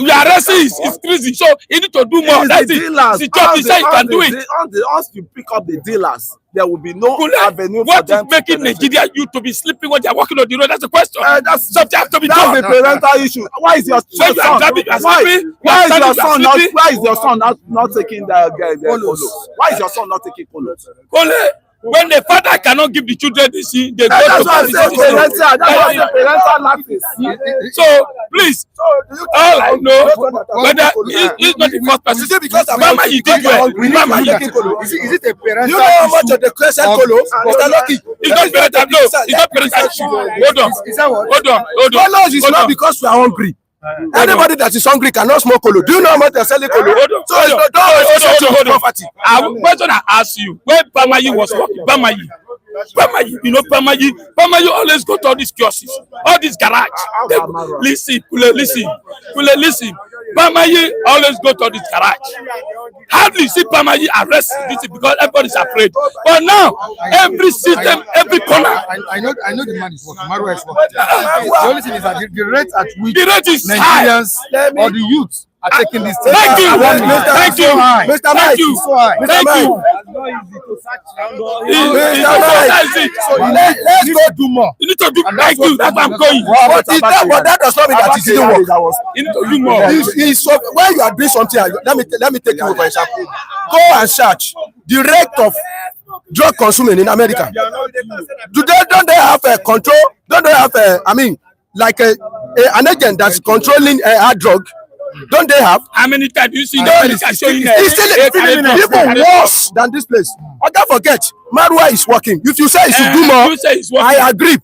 Speaker 4: We are arresting is increasing. So you need to do more. That's it. The job is saying you can do it.
Speaker 3: Once you pick up the dealers, there will be no avenue for them.
Speaker 4: What is making Nigeria you to be sleeping when they are walking on the road? That's the question.
Speaker 3: That's
Speaker 4: something has to be done.
Speaker 3: That's a parental issue. Why is your son? Why is your son not taking the polo? Why is your son not taking polo?
Speaker 4: When the father cannot give the children this, they go to
Speaker 3: parental lapses.
Speaker 4: So please, all I know whether it's not the first person.
Speaker 5: Is it because
Speaker 4: Mama, you did well. Mama, you did well.
Speaker 5: Is it a parental? You know how much of the crescent polo? Mr. Lucky.
Speaker 4: It's not parental. No, it's not parental. Hold on. Hold on.
Speaker 5: Polo is not because we are hungry. Anybody that is hungry cannot smoke kolo. Do you know how much they're selling kolo? So it's not property.
Speaker 4: I question I ask you, when Bamayi was working, Bamayi, you know Bamayi always go to all these kiosks, all these garage. Listen. Bamayi always go to all this garage. Hardly see Bamayi arrest this because everybody's afraid. But now, every system, every corner.
Speaker 1: I know the man is working. Marwa is working. The only thing is that the rate at which
Speaker 4: Nigerians
Speaker 1: or the youth are taking this.
Speaker 4: Thank you.
Speaker 5: Thank you. Mr. Mike.
Speaker 4: Thank you.
Speaker 5: Let's go do more.
Speaker 4: You need to do. Thank you. That's why I'm going.
Speaker 5: But that does not mean that it didn't work.
Speaker 4: You need to do more.
Speaker 5: When you are doing something, let me take you for example. Go and search the rate of drug consuming in America. Don't they have a control? Don't they have an agent that's controlling hard drug? Don't they have?
Speaker 4: How many times do you see that?
Speaker 5: It's still even worse than this place. Don't forget, Marwa is working. If you say it should do more, I agree.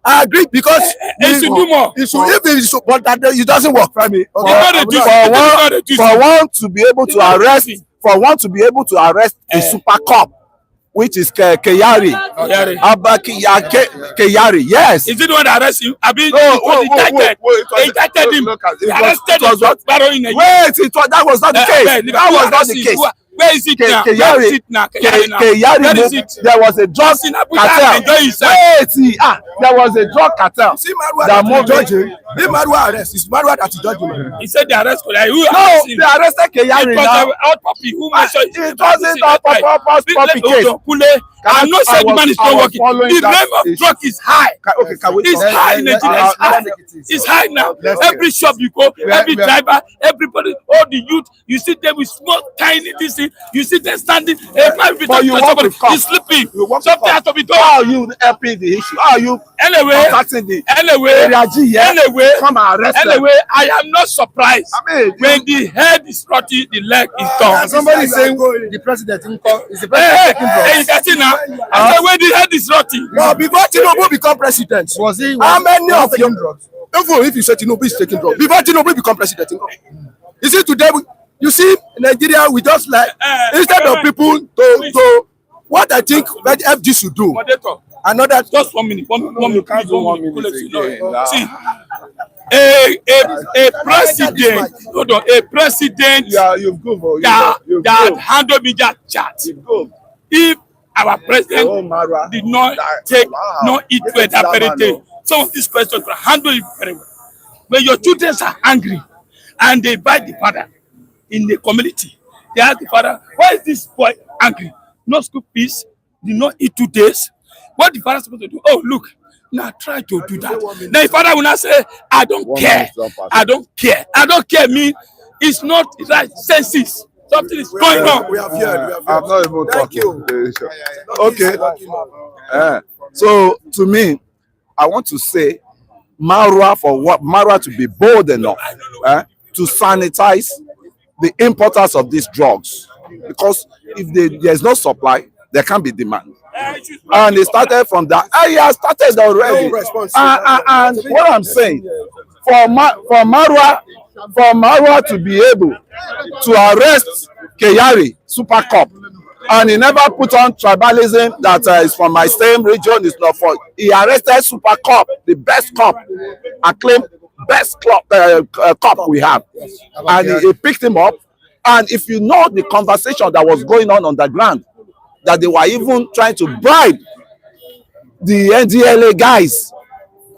Speaker 5: I agree because
Speaker 4: it should do more.
Speaker 5: It should, but that it doesn't work for me.
Speaker 3: For one to be able to arrest a super cop, which is Keyari. Keyari, yes.
Speaker 4: Is it the one that arrested you? I mean,
Speaker 3: They
Speaker 4: indicted him. They arrested him.
Speaker 3: Wait, that was not the case. That was not the case.
Speaker 4: Where is it now?
Speaker 3: Keyari, there was a drug cartel. Wait, there was a drug cartel.
Speaker 5: See Marwa that judging. The Marwa arrest is Marwa that is judging.
Speaker 4: He said they arrested.
Speaker 3: No, they arrested Keyari now.
Speaker 4: It
Speaker 3: wasn't a puppy case.
Speaker 4: I'm not saying the man is not working. The name of drug is high. It's high in Nigeria. It's high now. Every shop you go, every driver, everybody, all the youth, you see them with small, tiny this thing. You see them standing.
Speaker 3: But you want to come.
Speaker 4: He's sleeping. Something has to be done.
Speaker 3: How are you helping the issue? How are you contacting the come and arrest them?
Speaker 4: Anyway, I am not surprised. When the head is rotting, the leg is torn.
Speaker 1: Somebody is saying the president is the president taking drugs.
Speaker 4: I said when the head is rotting.
Speaker 5: No, before Tinubu become president, how many of you drugs? Even if you say Tinubu is taking drugs, before Tinubu become president, is it today? You see, Nigeria, we just like instead of people to what I think that FG should do. Another
Speaker 4: just 1 minute. One minute. See, a president. Hold on, a president. That handled me that chat. If our president did not eat well that very day, some of these questions will handle it very well. When your children are angry and they bite the father in the community, they ask the father, why is this boy angry? no school fees, did not eat 2 days. What the father supposed to do? Oh, look, now try to do that. Then the father will not say, I don't care. I don't care. I don't care. Me, it's not right senses. Something is going on.
Speaker 5: We have heard.
Speaker 3: I'm not even
Speaker 5: Thank
Speaker 3: talking.
Speaker 5: you.
Speaker 3: Okay. So to me, I want to say Marwa for what Marwa to be bold enough to sanitize the importers of these drugs, because if there's no supply, there can't be demand. And it started from that. Yeah, started already. And what I'm saying, for Marwa to be able to arrest Keyari Super Cup, and he never put on tribalism that is from my same region. Is not for. He arrested Super Cup, the best cup, acclaimed best cup we have, and he picked him up. And if you know the conversation that was going on the ground, that they were even trying to bribe the NDLA guys,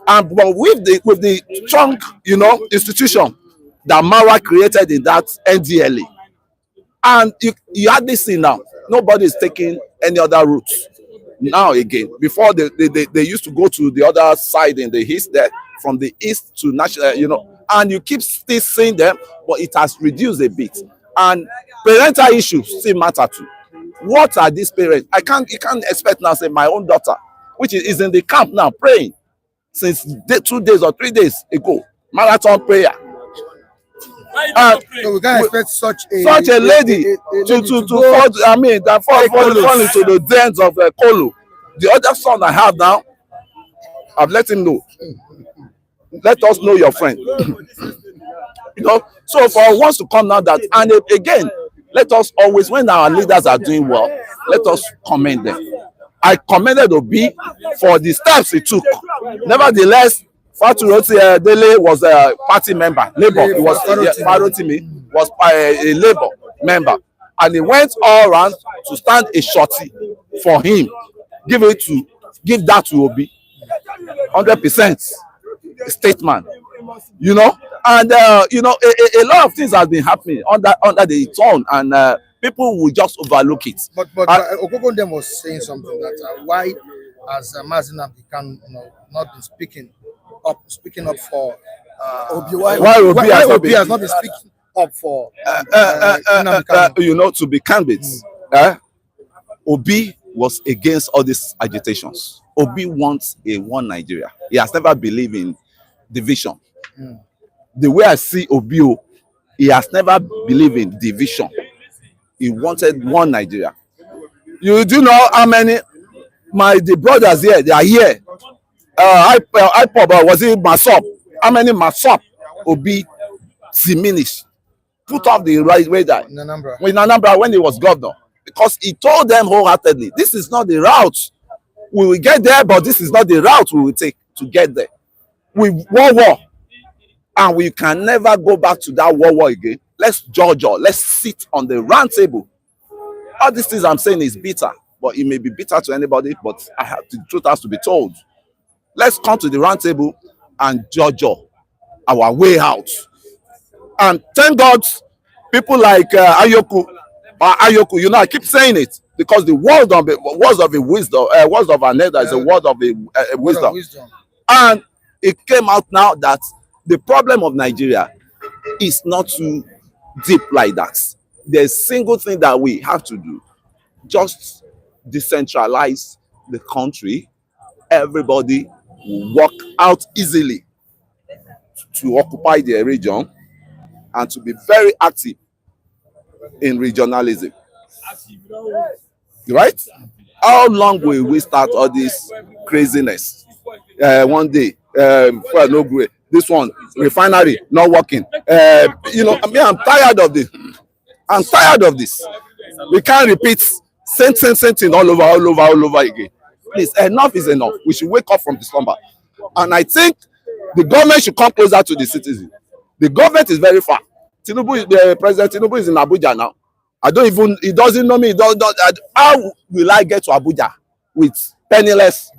Speaker 3: and but with the strong, institution that Marwa created in that NDLA, and you hardly see now. Nobody is taking any other route now again. Before they used to go to the other side in the east, there from the east to national, and you keep still seeing them, but it has reduced a bit. And parental issues still matter too. What are these parents? You can't expect now, say my own daughter, which is in the camp now praying since 2 days or 3 days ago, marathon prayer.
Speaker 1: So we can't expect such a
Speaker 3: lady to fall into the dens of Kolo. The other son I have now, I've let him know. Let us know your friend. So for once to come now that, and again, let us always, when our leaders are doing well, let us commend them. I commended Obi for the steps he took. Nevertheless, Dele was a party member, Labour. He was Farotimi was a Labour member, and he went all around to stand a shorty for him. Give that to Obi, 100% statement. And a lot of things have been happening under the tone, and people will just overlook it.
Speaker 1: But Okokondem was saying something that why has Mazina become not been speaking up for
Speaker 3: why Obi
Speaker 1: has not been speaking up for
Speaker 3: to be candid. Obi was against all these agitations. Obi wants a one Nigeria. He has never believed in division. The way I see Obi, he has never believed in division. He wanted one Nigeria. You do know how many the brothers here, they are here. Was it Masop? How many Masop Obi diminished? Put off the right way there. In Anambra when he was governor. Because he told them wholeheartedly, this is not the route. We will get there, but this is not the route we will take to get there. We war. And we can never go back to that war again. Let's judge. Let's sit on the round table. All these things I'm saying is bitter, but it may be bitter to anybody, but the truth has to be told. Let's come to the round table and judge our way out. And thank God, people like Ayoku, I keep saying it because the words of a wisdom, words of another is a word of a wisdom. And it came out now that the problem of Nigeria is not too deep like that. There's a single thing that we have to do. Just decentralize the country. Everybody will work out easily to occupy their region and to be very active in regionalism. Right? How long will we start all this craziness? One day, no great. This one, refinery, not working. I'm tired of this. I'm tired of this. We can't repeat same thing all over again. Please, enough is enough. We should wake up from the slumber. And I think the government should come closer to the citizen. The government is very far. President Tinubu is in Abuja now. He doesn't know me. How will I get to Abuja with penniless?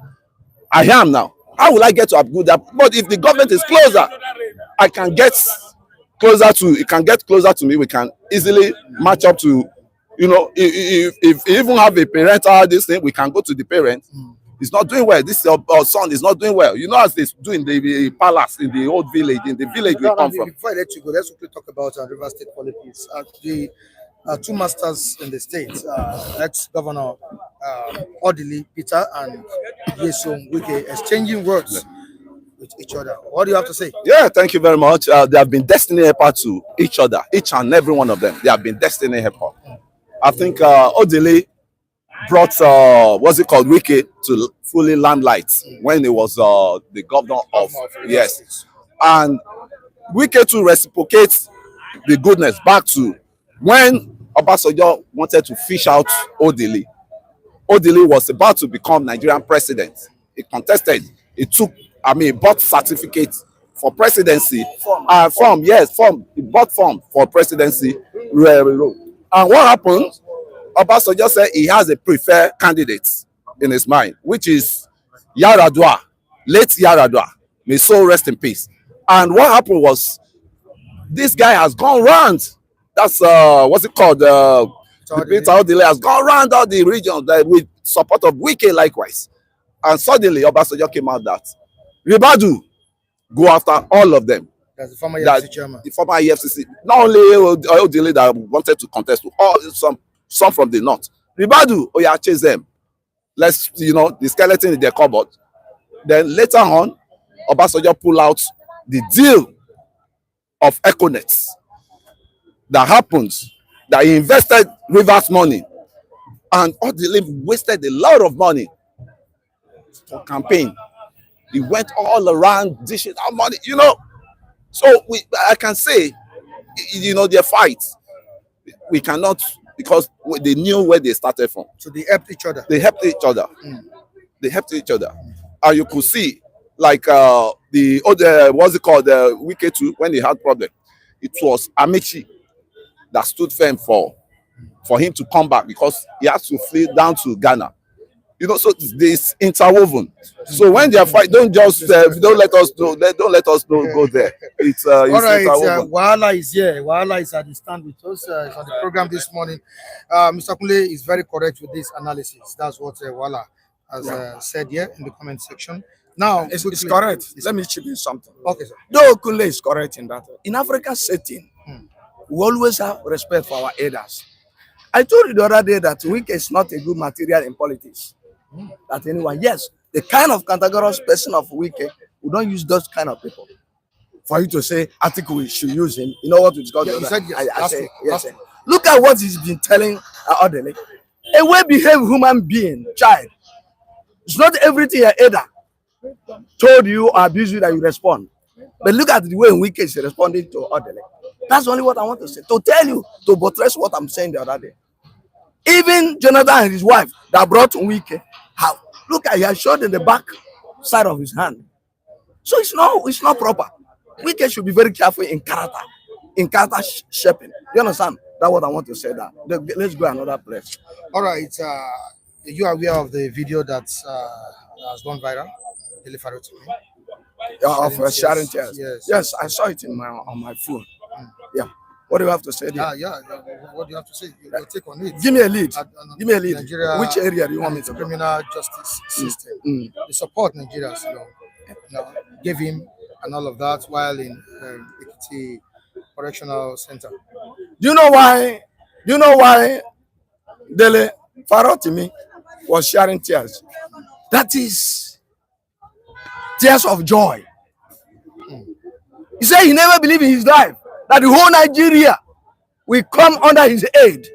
Speaker 3: I am now. How will I get to Abuja? But if the government is closer, I can get closer to. It can get closer to me. We can easily match up to You know, if you even have a parental this thing, we can go to the parent. He's not doing well. This son is not doing well. You know, as they do in the palace, in the old village, in the village we come from.
Speaker 1: Before I let you go, let's quickly talk about River State politics. The two masters in the state, ex-governor Odili Peter and Yeson Wike, exchanging words with each other. What do you have to say?
Speaker 3: Yeah, thank you very much. They have been destiny helper to each other, each and every one of them. They have been destiny helper. I think Odili brought what's it called, Wike, to fully limelight when he was the governor of yes, and Wike to reciprocate the goodness back to when Obasanjo wanted to fish out Odili. Odili was about to become Nigerian president. He contested. He took, he bought certificate for presidency. He bought form for presidency. And what happened? Obasanjo said he has a preferred candidate in his mind, which is Yaradua, late Yaradua. May soul rest in peace. And what happened was, this guy has gone round. That's what's it called? Peter Odili has gone round all the regions with support of Wike likewise. And suddenly Obasanjo came out that Ribadu go after all of them.
Speaker 1: That's the former EFCC chairman.
Speaker 3: The former EFCC, not only Odili that wanted to contest, all some from the north. Ribadu, oh yeah, chase them. Let's, the skeleton in their cupboard. Then later on, Obasanjo pull out the deal of Econet that happens, that he invested Rivers money, and Odili wasted a lot of money for campaign. He went all around dishing out money, So I can say, their fight, we cannot, because they knew where they started from.
Speaker 1: So they helped each other.
Speaker 3: They helped each other. They helped each other. And you could see, like the other, what's it called, the Wike too, when he had problem, it was Amici that stood firm for him to come back, because he has to flee down to Ghana. So this interwoven. So when they are fight, don't just don't let us go there. It's
Speaker 1: all right.
Speaker 3: interwoven.
Speaker 1: Wahala is here. Wahala is at the stand with us. It's on the program this morning. Mr. Kunle is very correct with this analysis. That's what Wahala has said here in the comment section. Now,
Speaker 7: it's correct. Let me chip in something.
Speaker 1: Okay, sir.
Speaker 7: Though Kunle is correct in that, in African setting, we always have respect for our elders. I told you the other day that Wike is not a good material in politics. That anyone, yes, the kind of categorical person of Wike, we don't use those kind of people. For you to say, I think we should use him. You know what it's called?
Speaker 1: Yeah, you said yes.
Speaker 7: I say yes. Look at what he's been telling Odili. A well-behaved human being, child. It's not everything your elder told you or abused you that you respond. But look at the way Wike is responding to Odili. That's only what I want to say. To tell you, to buttress what I'm saying the other day. Even Jonathan and his wife that brought Wike, look at, he has showed in the back side of his hand. So it's not proper. Wike should be very careful in character shaping. You understand? That's what I want to say. That let's go another place.
Speaker 1: All right. You are aware of the video that has gone viral? Dele Farotimi.
Speaker 7: Of sharing tears.
Speaker 1: Yes,
Speaker 7: I saw it on my phone. Yeah. What do you have to say there?
Speaker 1: What do you have to say? Your take on it.
Speaker 7: Give me a lead. Give me a lead.
Speaker 1: Nigeria,
Speaker 7: which area do you want me to go?
Speaker 1: Criminal justice system. They support Nigerians, gave him and all of that while in Ekiti Correctional Center.
Speaker 7: Do you know why Dele Farotimi was sharing tears? That is tears of joy. He said he never believed in his life that the whole Nigeria will come under his aid.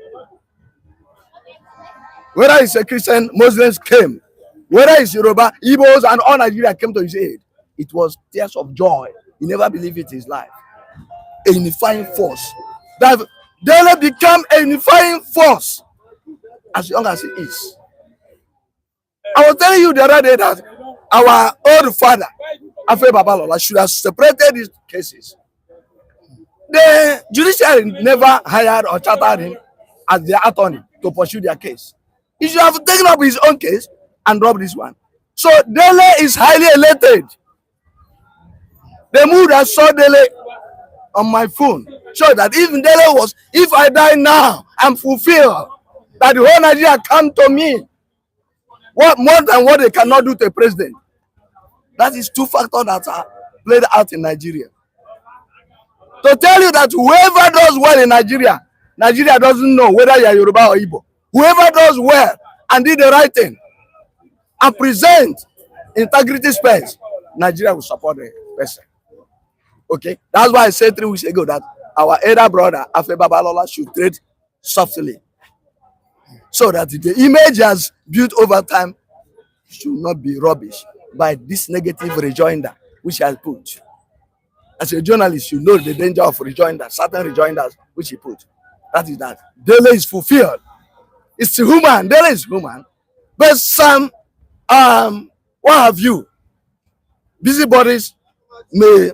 Speaker 7: Whether it's a Christian, Muslims came. Whether it's Yoruba, Igbos, and all Nigeria came to his aid. It was tears of joy. He never believed it in his life. A unifying force. That Dele become a unifying force as young as he is. I was telling you the other day that our old father, Afe Babalola, should have separated these cases. The judiciary never hired or chartered him as their attorney to pursue their case. He should have taken up his own case and dropped this one. So Dele is highly elated. The mood that saw Dele on my phone show that if I die now, I'm fulfilled. That the whole Nigeria come to me. What more than what they cannot do to a president? That is two factors that are played out in Nigeria. To tell you that whoever does well in Nigeria, Nigeria doesn't know whether you are Yoruba or Igbo. Whoever does well and did the right thing and present integrity space, Nigeria will support the person. Okay, that's why I said 3 weeks ago that our elder brother Afe Babalola should trade softly, so that the image has built over time should not be rubbish by this negative rejoinder which I put. As a journalist, you know the danger of rejoinder, certain rejoinders which he put. That is that Dele is fulfilled. It's human. Dele is human, but some what have you? Busybodies may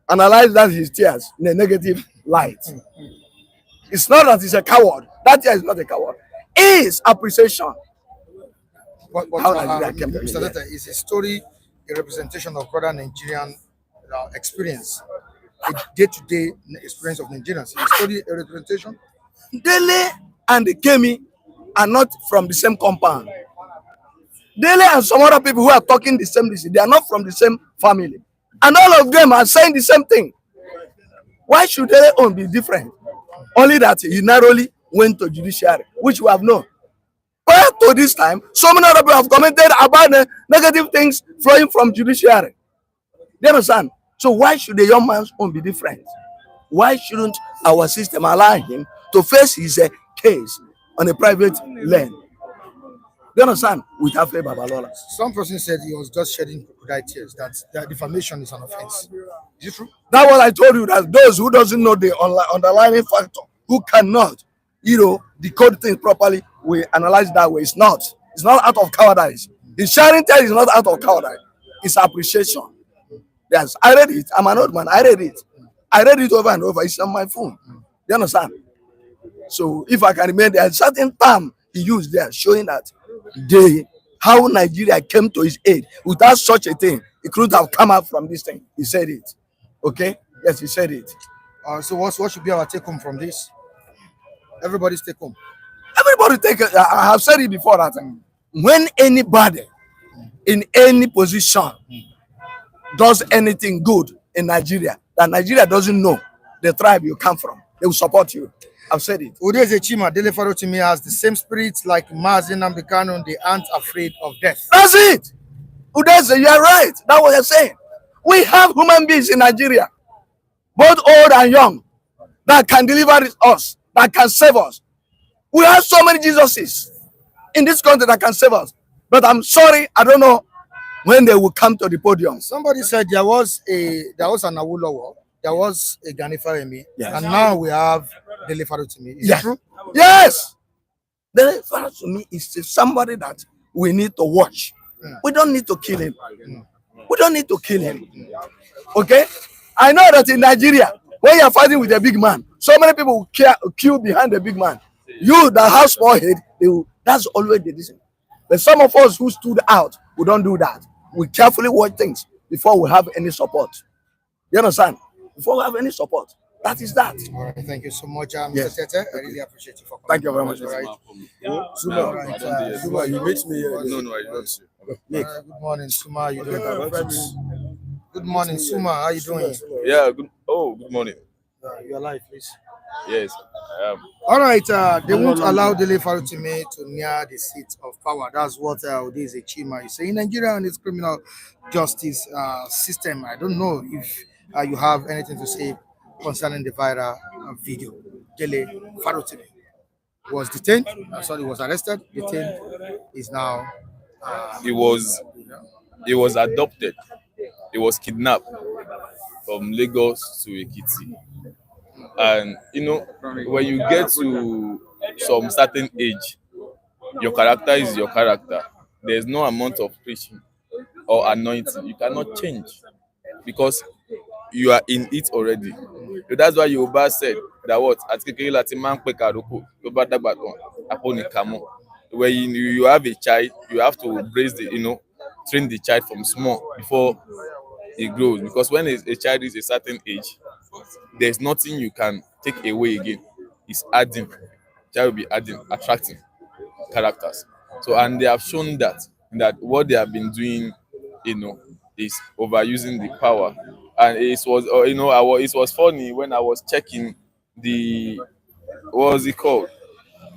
Speaker 7: analyze that his tears in a negative light. It's not that he's a coward. That tear is not a coward. It's appreciation.
Speaker 1: But
Speaker 7: How Nigeria came to
Speaker 1: Mr.
Speaker 7: be.
Speaker 1: Letta, is a story a representation of broader Nigerian experience, a day-to-day experience of Nigerians? Is a story a representation?
Speaker 7: Dele and Kemi are not from the same compound. Dele and some other people who are talking the same, they are not from the same family. And all of them are saying the same thing. Why should Dele own be different? Only that he narrowly went to judiciary, which we have known. Prior to this time, so many other people have commented about the negative things flowing from judiciary. You understand? So why should the young man's own be different? Why shouldn't our system allow him to face his case on a private lane? You understand? With Afe Babalola.
Speaker 1: Some person said he was just shedding crocodile tears, that defamation is an offense. Is it true?
Speaker 7: That was I told you, that those who doesn't know the underlying factor, who cannot, decode things properly, we analyze that way. It's not out of cowardice. The sharing tears is not out of cowardice. It's appreciation. Yes, I read it. I'm an old man. I read it over and over. It's on my phone. You understand? So if I can remember, there's a certain term he used there showing that how Nigeria came to his aid. Without such a thing, it couldn't have come out from this thing. He said it. Okay? Yes, he said it.
Speaker 1: So what should be our take home from this? Everybody's take home.
Speaker 7: Everybody I have said it before that when anybody in any position does anything good in Nigeria that Nigeria doesn't know the tribe you come from, they will support you. I've said it.
Speaker 1: Udeze Chima, Dele Farotimi has the same spirit like Mazi Nnamdi Kanu. They aren't afraid of death.
Speaker 7: That's it. Udeze, you are right. That's what you're saying. We have human beings in Nigeria, both old and young, that can deliver us, that can save us. We have so many Jesuses in this country that can save us. But I'm sorry, I don't know when they will come to the podium.
Speaker 1: Somebody said there was an Awolowo, there was a Gani Faremi,
Speaker 7: Yes.
Speaker 1: and now we have Dele Farotimi. Is it true?
Speaker 7: Yes. Dele Farotimi is somebody that we need to watch. We don't need to kill him. We don't need to kill him. Okay? I know that in Nigeria, when you're fighting with a big man, so many people will queue behind the big man. You that have small head, that's always the reason. But some of us who stood out, we don't do that. We carefully watch things before we have any support. You understand? Before we have any support. That is that.
Speaker 1: All right, thank you so much, Mr.
Speaker 7: Yes.
Speaker 1: Tete. I really appreciate you for coming.
Speaker 7: Thank you very much.
Speaker 1: All right.
Speaker 5: Suma,
Speaker 1: All right,
Speaker 5: Suma, you made me.
Speaker 2: No, I don't.
Speaker 1: good morning, Suma. How you doing? Good morning, Suma. How you doing?
Speaker 8: Yeah, good. Oh, good morning.
Speaker 1: Your life, please.
Speaker 8: Yes, I am.
Speaker 1: All right, they won't allow Dele Farotimi to near the seat of power. That's what Odili Chima is saying. Nigeria and its criminal justice system. I don't know if you have anything to say concerning the viral video. Dele Farotimi was detained. Was arrested, detained. Is now.
Speaker 8: He was adopted. He was kidnapped from Lagos to Ekiti. And when you get to some certain age, your character is your character. There's no amount of preaching or anointing. You cannot change because you are in it already. So that's why Yoruba said that what when you have a child, you have to train the child from small before he grows. Because when a child is a certain age, there's nothing you can take away again. It's adding. That will be adding, attracting characters. So, and they have shown that what they have been doing, is overusing the power. And it was, it was funny when I was checking the, what was it called,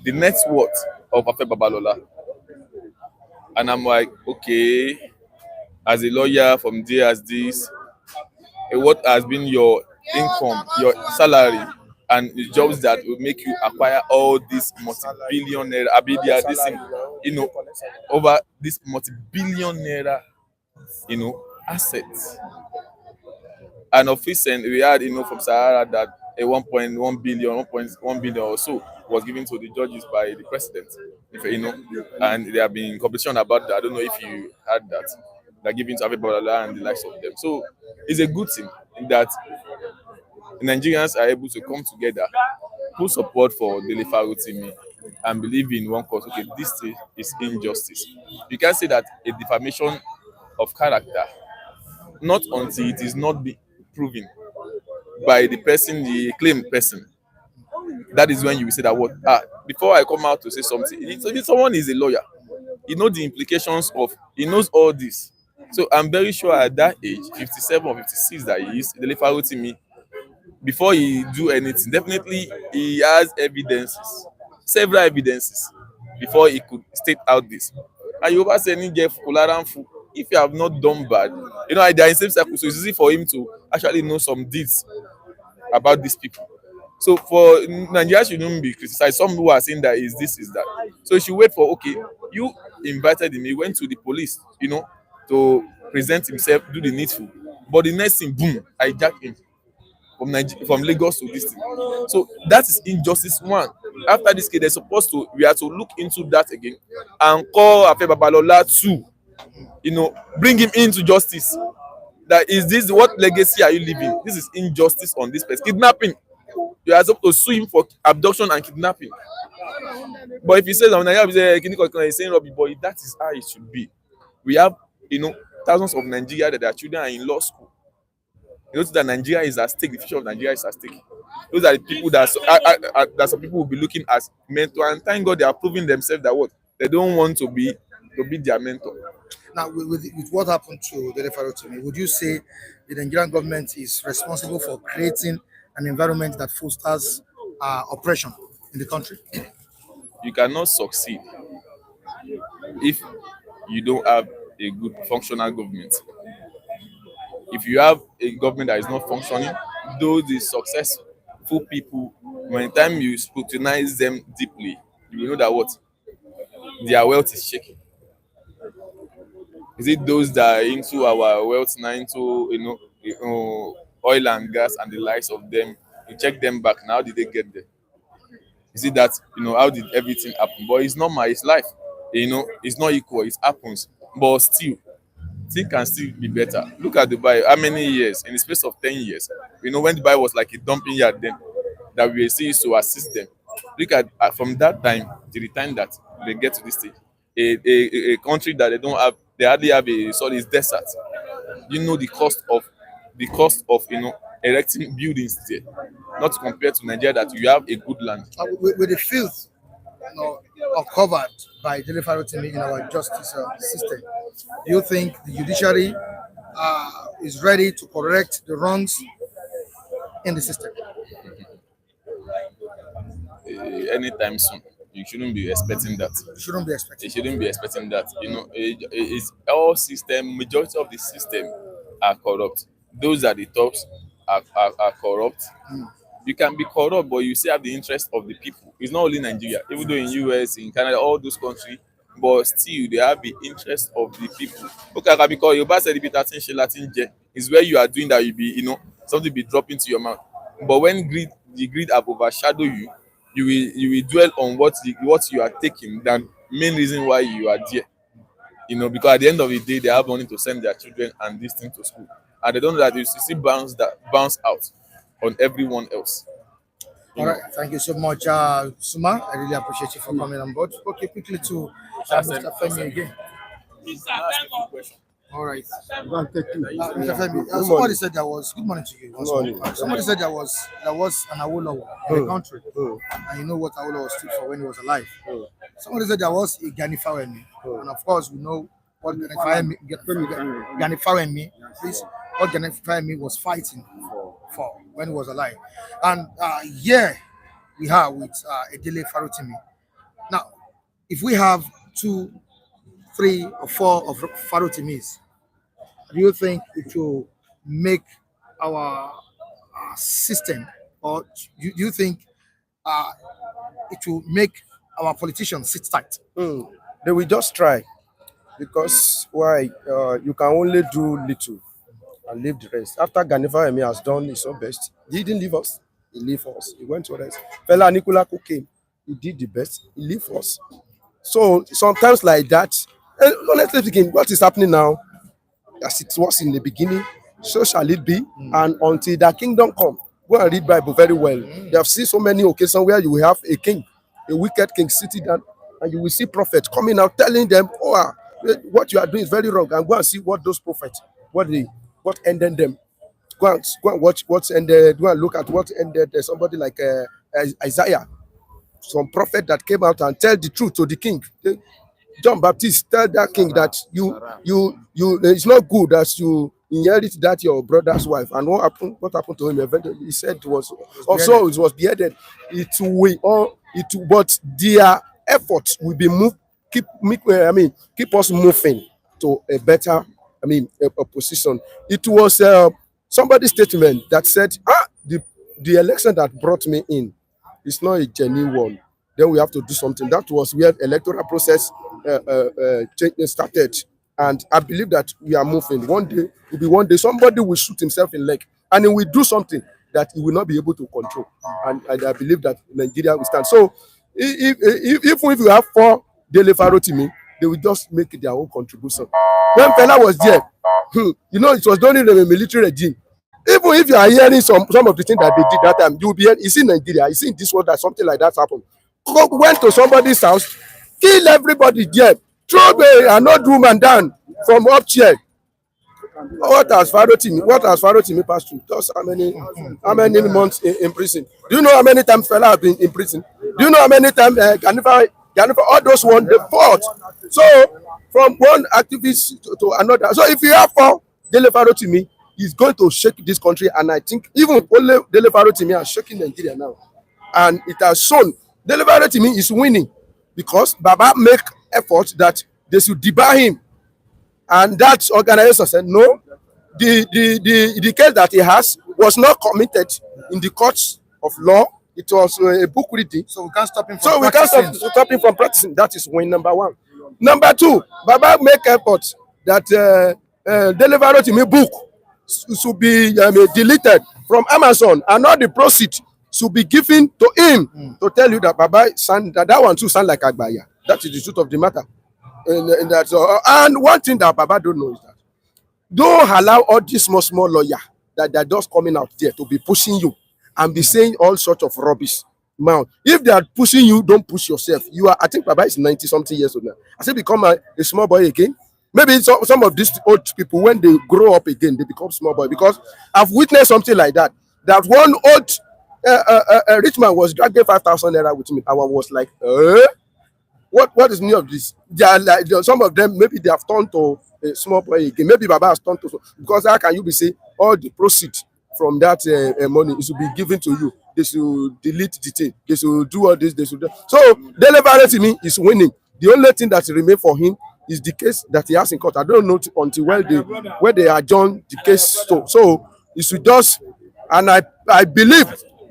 Speaker 8: the net worth of Afe Babalola, and I'm like, okay, as a lawyer from there as this, what has been your income, your salary, and the jobs that will make you acquire all these multi-billion naira, this thing, over this multi-billion naira, assets. And of recent, we had, from Sahara that a 1.1 billion, 1.1 billion or so was given to the judges by the president, and there have been competition about that. I don't know if you heard that. They're giving to Abe and the likes of them. So it's a good thing that Nigerians are able to come together, put support for Dele Farotimi, and believe in one cause. Okay, this is injustice. You can't say that a defamation of character, not until it is not be proven by the person, the claimed person. That is when you will say that before I come out to say something, if someone is a lawyer, he knows the implications he knows all this. So I'm very sure at that age, 57 or 56 that he is, Dele Farotimi, before he do anything, definitely he has evidences, several evidences, before he could state out this. And you over saying Jeff Kularanfu, if you have not done bad, they are in the same circle, so it's easy for him to actually know some deeds about these people. So for Nigeria shouldn't be criticized. Some who are saying that is this, is that. So you should wait for, okay, you invited him, he went to the police, to present himself, do the needful. But the next thing, boom, hijack him from Lagos to this thing. So that is injustice one. After this case, we are to look into that again and call Afe Babalola to, bring him into justice. That is this, what legacy are you leaving? This is injustice on this person. Kidnapping. You are supposed to sue him for abduction and kidnapping. But if he says, he's saying Robbie boy, that is how it should be. We have, thousands of Nigeria that their children are in law school. That Nigeria is at stake, the future of Nigeria is at stake. Those are the people that some people will be looking as mentor, and thank God they are proving themselves that they don't want to be their mentor.
Speaker 1: Now, with what happened to Dele Farotimi, would you say the Nigerian government is responsible for creating an environment that fosters oppression in the country?
Speaker 8: You cannot succeed if you don't have a good functional government. If you have a government that is not functioning, those the successful people, when time you scrutinize them deeply, you will know that their wealth is shaking. Is it those that are into our wealth now, into oil and gas and the likes of them? You check them back now. How did they get there? Is it that how did everything happen? But it's normal. It's life. It's not equal. It happens. But still, things can still be better. Look at Dubai. How many years? In the space of 10 years, when Dubai was like a dumping yard, then that we see to assist them. Look at from that time to the time that they get to this stage, a country that they hardly have a solid desert. The cost of erecting buildings there, not compared to Nigeria that you have a good land.
Speaker 1: With the fields uncovered by Dele Farotimi in our justice system, do you think the judiciary is ready to correct the wrongs in the system?
Speaker 8: Anytime soon. You shouldn't be expecting that.
Speaker 1: You shouldn't be expecting.
Speaker 8: You shouldn't be expecting that. It's all system. Majority of the system are corrupt. Those at the tops are corrupt. You can be corrupt, but you still have the interest of the people. It's not only Nigeria, even though in US, in Canada, all those countries, but still they have the interest of the people. Okay, because your boss said is where you are doing that, you be, something be dropping to your mouth. But when the greed have overshadowed you, you will dwell on what you are taking, the main reason why you are there. Because at the end of the day, they have money to send their children and this thing to school. And they don't know that you see bounce out on everyone else.
Speaker 1: All right, thank you so much, Suma. I really appreciate you for coming on board. Okay, quickly to Mr. Femi again. All right.
Speaker 5: Mr.
Speaker 1: Mr. Femi, somebody said there was good morning to you. Somebody said there was an Awolowo in the country, and you know what Awolowo stood for when he was alive. Somebody said there was a Gani Fawemi, and of course we know what Gani Fawemi, please, what Gani Fawemi was fighting for when he was alive, and here we are with Dele Farotimi. Now, if we have 2, 3, or 4 of Farotimis, do you think it will make our system, or do you think it will make our politicians sit tight?
Speaker 5: They will just try, because why? You can only do little and leave the rest. After Gani Fawemi has done his own best, he didn't leave us. He left us. He went to us. Fela Anikulapo came. He did the best. He left us. So sometimes like that, and honestly speaking, what is happening now, as it was in the beginning, so shall it be. And until the kingdom come, go and read Bible very well. You have seen so many occasions where you will have a king, a wicked king sitting down, and you will see prophets coming out telling them, oh, what you are doing is very wrong. And go and see what those prophets, what ended them. Go and watch what's ended. Go and look at what ended somebody like Isaiah, some prophet that came out and tell the truth to the king. John Baptist tell that king that you it's not good that you inherit that your brother's wife. And what happened to him eventually? He said it was beheaded. But their efforts will be moved, keep us moving to a better, a position. It was somebody's statement that said, the election that brought me in is not a genuine one. Then we have to do something. That was where electoral process started. And I believe that we are moving. One day somebody will shoot himself in the leg, and he will do something that he will not be able to control. And I believe that Nigeria will stand. So if you have 4 Dele Farotimi, they will just make their own contribution. When Fela was there, it was during the military regime. Even if you are hearing some of the things that they did that time, you will be hearing, it's in Nigeria, it's in this world that something like that happened. Went to somebody's house, kill everybody there, throw an old woman down from up chair. What has Farotimi passed through? Just how many months in prison? Do you know how many times Fela have been in prison? Do you know how many times Ganifa, all those ones, they fought? So from one activist to another. So if you have 4 Dele Farotimi, he's going to shake this country, and I think even only Dele Farotimi are shaking Nigeria now. And it has shown Dele Farotimi is winning, because Baba make efforts that they should debar him. And that organization said, no, the case that he has was not committed in the courts of law. It was a book reading.
Speaker 1: So we can't stop him
Speaker 5: from practicing. That is win number 1. Number 2, Baba make efforts that Dele Farotimi book should be deleted from Amazon, and all the proceeds should be given to him, to tell you that Baba that one too sound like Agbaya. That is the truth of the matter. And one thing that Baba don't know is that don't allow all these small lawyer that are just coming out there to be pushing you and be saying all sorts of rubbish. Now, if they are pushing you, don't push yourself. I think Baba is 90-something years old now. I say become a small boy again. Maybe some of these old people, when they grow up again, they become small boy. Because I've witnessed something like that. That one old rich man was dragging 5,000 naira with me. I was like, what is new of this? They are like, some of them, maybe they have turned to a small boy again. Maybe Baba has turned to, because how can you be saying all the proceeds from that money is to be given to you? They should delete the thing. They should do all this. They should do. So Dele Farotimi is winning. The only thing that remains for him is the case that he has in court. I don't know until where they adjourn the case. So it should just, and I believe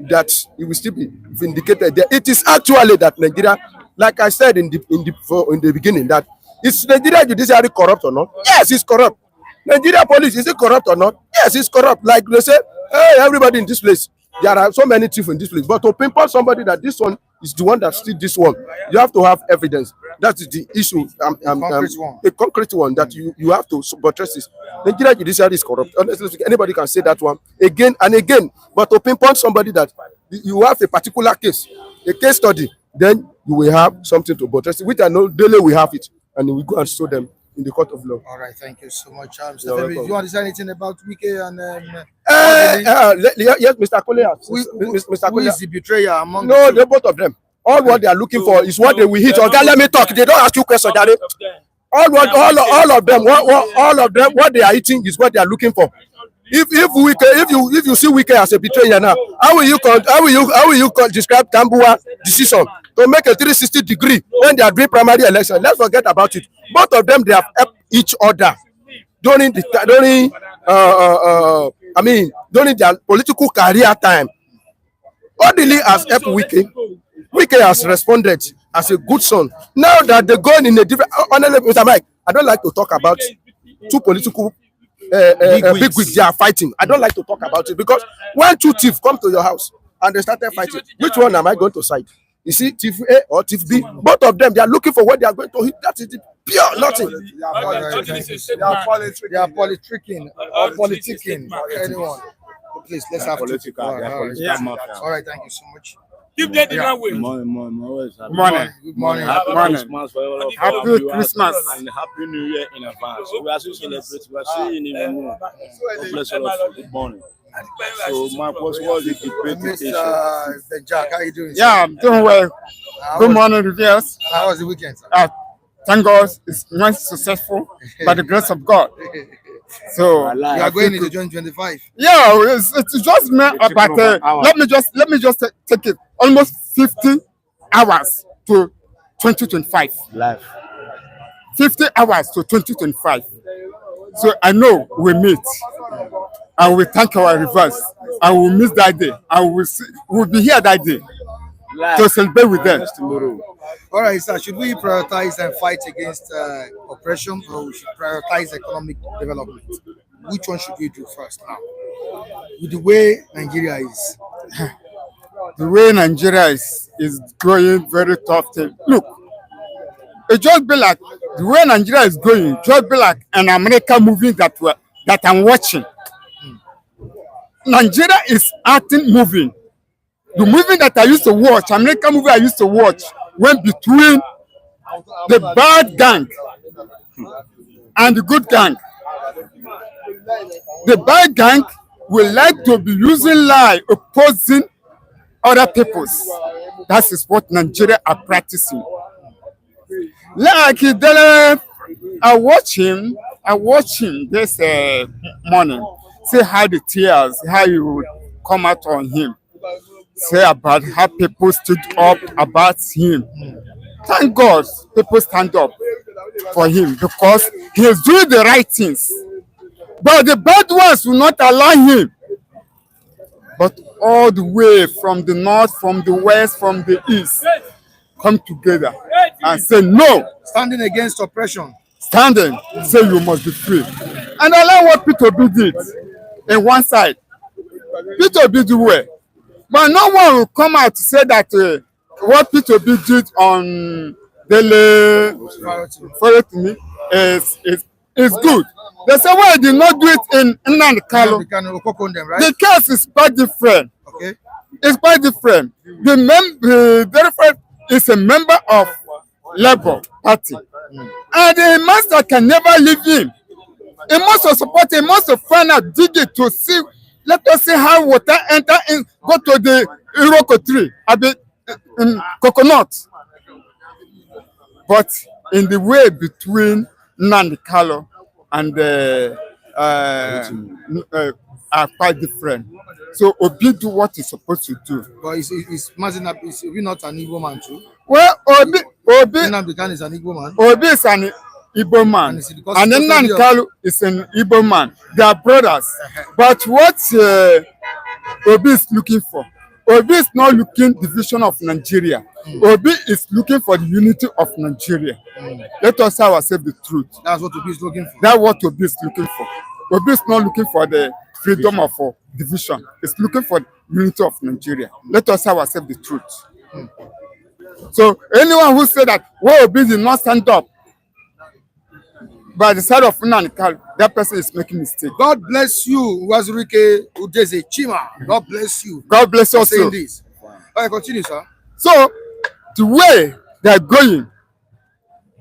Speaker 5: that it will still be vindicated there. It is actually that Nigeria, like I said in the beginning, that is Nigeria judiciary corrupt or not? Yes, it's corrupt. Nigeria police, is it corrupt or not? Yes, it's corrupt. Like they say, hey, everybody in this place, there are so many thieves in this place. But to pinpoint somebody that this one is the one that steals this one, you have to have evidence. That is the issue. A concrete one that you have to buttress this. Nigeria judiciary is corrupt. Honestly, anybody can say that one again and again. But to pinpoint somebody that you have a particular case, a case study, then you will have something to buttress it. Which I know Dele will have it, and we go and show them in the court of law.
Speaker 1: All right, thank you so much.
Speaker 5: You're
Speaker 1: Mr. Femi, do
Speaker 5: welcome.
Speaker 1: you want to say anything about Wike and
Speaker 5: Yes, Mr. Kole. Mr.
Speaker 1: who
Speaker 5: Kole.
Speaker 1: is the betrayer among
Speaker 5: No,
Speaker 1: the two?
Speaker 5: they're both of them. All what they are looking for is what they will hit. Okay, let me talk. They don't ask you questions, Daddy. All of them, what they are eating is what they are looking for. If you see Wike as a betrayer now, how will you describe Tambua decision to make a 360-degree when they are doing primary election? Let's forget about it. Both of them, they have helped each other during their political career time. Odili has helped Wike. Wike has responded as a good son. Now that they're going in a different, honestly, Mr. Mike, I don't like to talk about two political big wigs they are fighting. I don't like to talk about it because when two thieves come to your house and they started fighting, which one am I going to side? You see, thief A or thief B, both of them, they are looking for what they are going to hit. That is the pure nothing.
Speaker 1: They are politicking or politicking anyone. Please, let's have
Speaker 3: Political.
Speaker 1: All right. All right, thank you so much.
Speaker 4: Give them the right way.
Speaker 1: Good
Speaker 9: Good
Speaker 1: morning.
Speaker 9: Happy
Speaker 1: Morning.
Speaker 9: Christmas for all of you.
Speaker 1: Happy Christmas.
Speaker 9: And Happy New Year in advance. We are still celebrating. We are seeing in the moon. God bless all of you. Good morning. So, my first was the debate.
Speaker 1: Mr. Jack, how you doing?
Speaker 10: Yeah, I'm doing well. Good morning, Reviewers.
Speaker 1: How was the weekend, sir?
Speaker 10: Thank God it's not successful by the grace of God. So
Speaker 1: You are going into 2025.
Speaker 10: yeah, it's just me. But let me just take it almost 50 hours to 2025.
Speaker 9: Life.
Speaker 10: 50 hours to 2025. So I know we meet and we thank our reverse and we miss that day and we'll be here that day to celebrate with them.
Speaker 1: All right, sir. Should we prioritize and fight against oppression, or we should prioritize economic development? Which one should we do first now? With the way Nigeria is.
Speaker 10: The way Nigeria is going very tough thing. Look, it just be like the way Nigeria is going, just be like an American movie that I'm watching. Nigeria is acting moving. The movie that I used to watch, American movie I used to watch, went between the bad gang and the good gang. The bad gang will like to be using lie, opposing other peoples. That is what Nigeria are practicing. Like Dele, I watch him this morning. See how the tears, how he would come out on him. Say about how people stood up about him. Thank God people stand up for him because he is doing the right things. But the bad ones will not allow him. But all the way from the north, from the west, from the east, come together and say no.
Speaker 1: Standing against oppression.
Speaker 10: Standing, say you must be free. And I like what Peter B did in one side. Peter B did well. But no one will come out to say that what Peter B did on Dele Farotimi is good. They say, well, he did not do it in Nnamdi Kanu. The case is quite different.
Speaker 1: Okay.
Speaker 10: It's quite different. The Dele is a member of Labour Party. And the master can never leave him. He must support, he must find out, dig it to see. Let us see how water enter in, go to the Iroko tree, coconut. But in the way between Nnamdi Kanu and are quite different. So Obi do what he's supposed to do.
Speaker 1: But is Obi not an Igbo man too?
Speaker 10: Well, Obi
Speaker 1: Nnamdi Kanu is an Igbo man.
Speaker 10: Obi is an Igbo man, and Nnamdi Kanu is an Igbo man. They are brothers. But what Obi is looking for, Obi is not looking division of Nigeria. Obi is looking for the unity of Nigeria. Let us tell ourselves the truth.
Speaker 1: That's what Obi is looking for.
Speaker 10: That's what Obi is looking for. Obi is not looking for the freedom of division. It's looking for the unity of Nigeria. Let us tell ourselves the truth. So anyone who said that Obi did not stand up by the side of Nnamdi Kanu, that person is making mistake.
Speaker 1: God bless you, Wazurike Udeze Chima. God bless you.
Speaker 10: God bless you also.
Speaker 1: Saying this. All right, continue, sir.
Speaker 10: So the way they are going,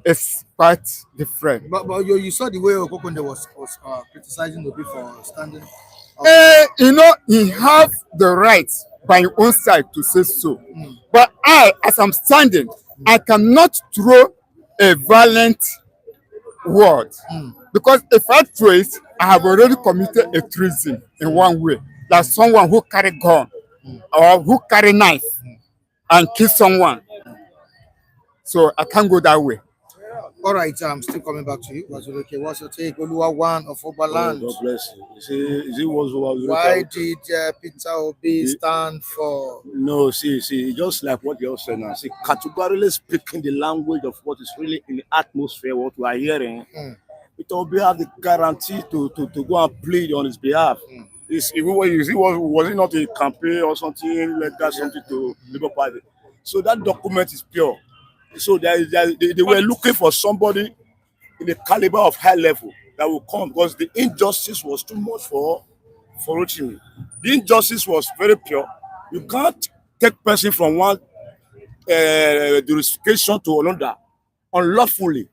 Speaker 10: is quite different.
Speaker 1: But you saw the way Okokonde was criticizing Obi for standing up.
Speaker 10: You know, he have the right by his own side to say so. But I, as I'm standing, I cannot throw a violent word. Because if I throw it, I have already committed a treason in one way. Like someone who carry gun or who carry knife and kill someone. So I can't go that way.
Speaker 1: All right, I'm still coming back to you. What's your take? Oluwa one of Oberland.
Speaker 9: God bless you. Is it was
Speaker 1: Why did Peter Obi stand for?
Speaker 9: No, see, just like what you said now. See, categorically speaking, the language of what is really in the atmosphere, what we are hearing, Peter Obi have the guarantee to go and plead on his behalf. Was it not a campaign or something like that, something to Labour Party? So that document is pure. So they were looking for somebody in the caliber of high level that will come because the injustice was too much for Rotimi. The injustice was very pure. You can't take person from one jurisdiction to another unlawfully.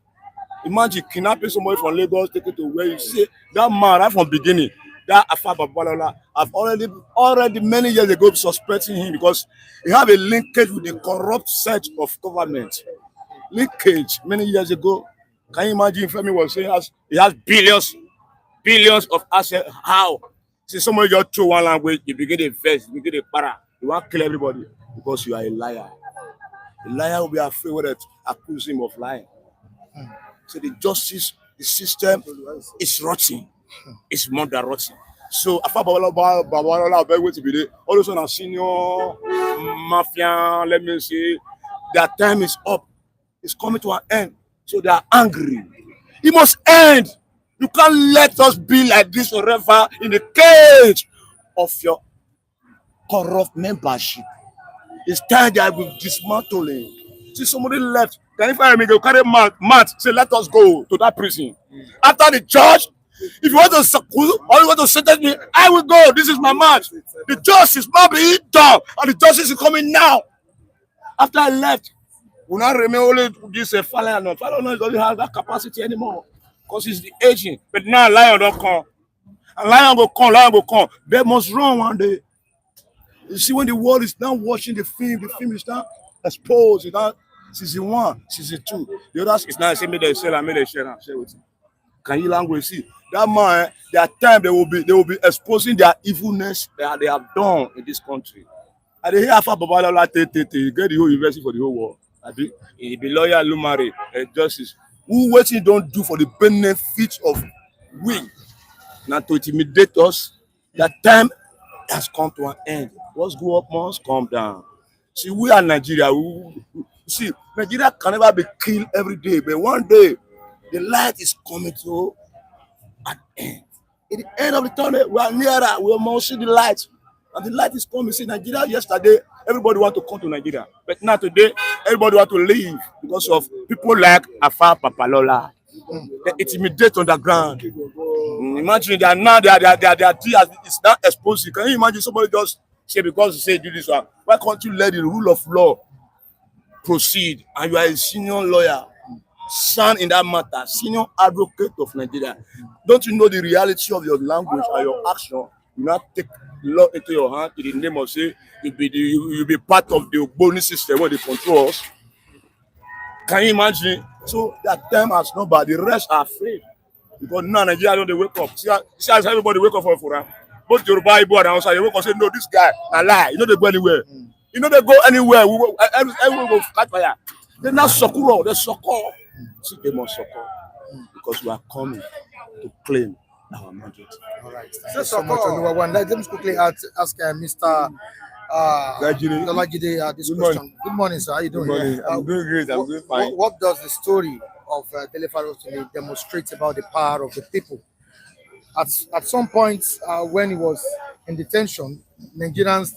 Speaker 9: Imagine kidnapping somebody from Lagos, take it to where you see that man right from beginning. That Afa Babalola, I've already many years ago suspecting him because he have a linkage with the corrupt set of government. Linkage many years ago. Can you imagine Femi was saying he has billions of assets? How? See, somebody just throw one language, you begin to vex, you begin to para, you want to kill everybody because you are a liar. A liar will be afraid when they accuse him of lying. So the justice, the system is rotting. It's more than rotten. So Afa Babalola very way to be there. All of a sudden, senior mafia, let me say, their time is up. It's coming to an end. So they are angry. It must end. You can't let us be like this forever in the cage of your corrupt membership. It's time that we're dismantling. See, somebody left. Can you find me? Go carry mat. Say, let us go to that prison. After the judge, if you want to school or you want to sentence me, I will go. This is my match. The justice must be done, and the justice is coming now. After I left, we now remain only this Falana. Falana doesn't have that capacity anymore because he's the agent. But now Lion don't come. And Lion will come. They must run one day. You see, when the world is now watching the film is now exposed. It's now season 1, season 2. The others is now saying, share with you. Can you language see? That man, their time they will be exposing their evilness that they have done in this country. And they hear Afa Babalola get the whole university for the whole world. He be lawyer, Lumare, justice. Who what he don't do for the benefit of we? Now to intimidate us, that time has come to an end. What's go up must come down. See, we are Nigeria. See, Nigeria can never be killed every day, but one day the light is coming to an end. At the end of the tunnel, we are nearer. We almost see the light. And the light is coming. See, Nigeria yesterday, everybody want to come to Nigeria. But now today, everybody want to leave because of people like Afa Babalola. They intimidate on the ground. Imagine that now their tears is not exposed. Can you imagine somebody just say because you say do this one? Why can't you let the rule of law proceed? And you are a senior lawyer. Son in that matter, senior advocate of Nigeria. Don't you know the reality of your language and your action? You not take law into your hand in the name of say you'll be part of the bonus system where they control us. Can you imagine? So that time has not, but the rest are afraid. Because now Nigeria don't they wake up. See as everybody wake up for that. Both Yoruba, Igbo and Hausa, they wake up and say, no, this guy, a lie. You know they go anywhere. You know they go anywhere. Everyone will catch fire. They're not succor, they're succor. See, they must succor because we are coming to claim our mandate.
Speaker 1: All right. Thank you so much, Oluwa. Let me quickly ask Mr. Dolagide this question. Good morning, sir. How are you doing?
Speaker 11: Good morning. I'm doing great. I'm doing fine.
Speaker 1: What does the story of Dele Farotimi demonstrate about the power of the people? At some point, when he was in detention, Nigerians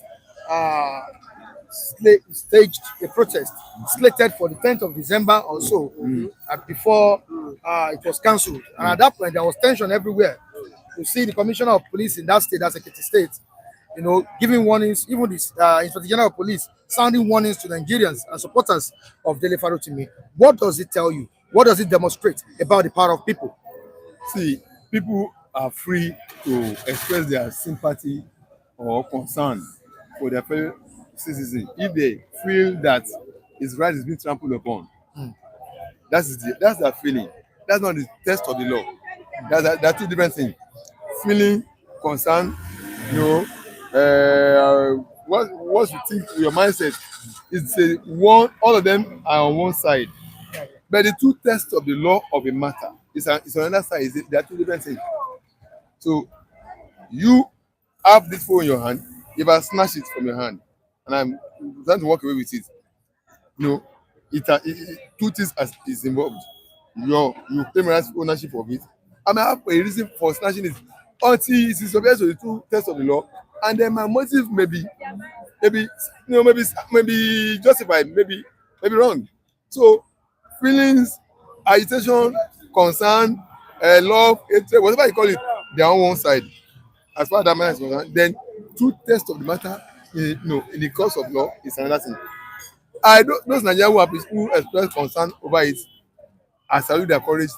Speaker 1: staged a protest slated for the 10th of December or so, before it was cancelled. And at that point, there was tension everywhere. You see the commissioner of police in that state, that's Ekiti State, giving warnings, even this Inspector General of Police sounding warnings to Nigerians and supporters of Dele Farotimi. What does it tell you? What does it demonstrate about the power of people?
Speaker 11: See, people are free to express their sympathy or concern for their fellow citizen if they feel that his right is being trampled upon. That's their feeling. That's not the test of the law. That's two different things. Feeling, concern, you know, what you think your mindset is all of them are on one side. But the two tests of the law of a matter is on another side. They are two different things. So you have this phone in your hand. If I snatch it from your hand and I'm trying to walk away with it, you know, two things is involved. You claim ownership of it. I may have a reason for snatching it until it is subject to the two tests of the law, and then my motive may be justified, maybe wrong. So feelings, agitation, concern, love, hatred, whatever you call it, they are on one side. As far as that matter is concerned, then two tests of the matter, in the course of law is another thing. Those Nigerians who express concern over it, I salute their courage.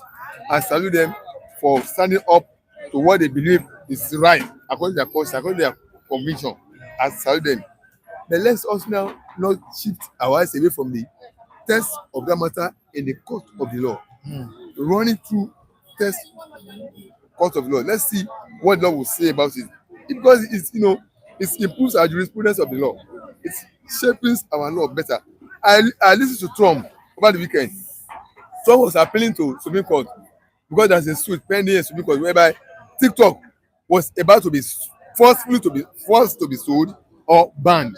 Speaker 11: I salute them for standing up to what they believe is right according to their cause, according to their conviction. I salute them. But let's also now not shift our eyes away from the test of that matter in the court of the law. Running through test court of law. Let's see what the law will say about it. Because it improves our jurisprudence of the law. It shapes our law better. I listened to Trump over the weekend. Trump was appealing to Supreme Court because there's a suit pending in Supreme Court whereby TikTok was about to be forced to be sold or banned.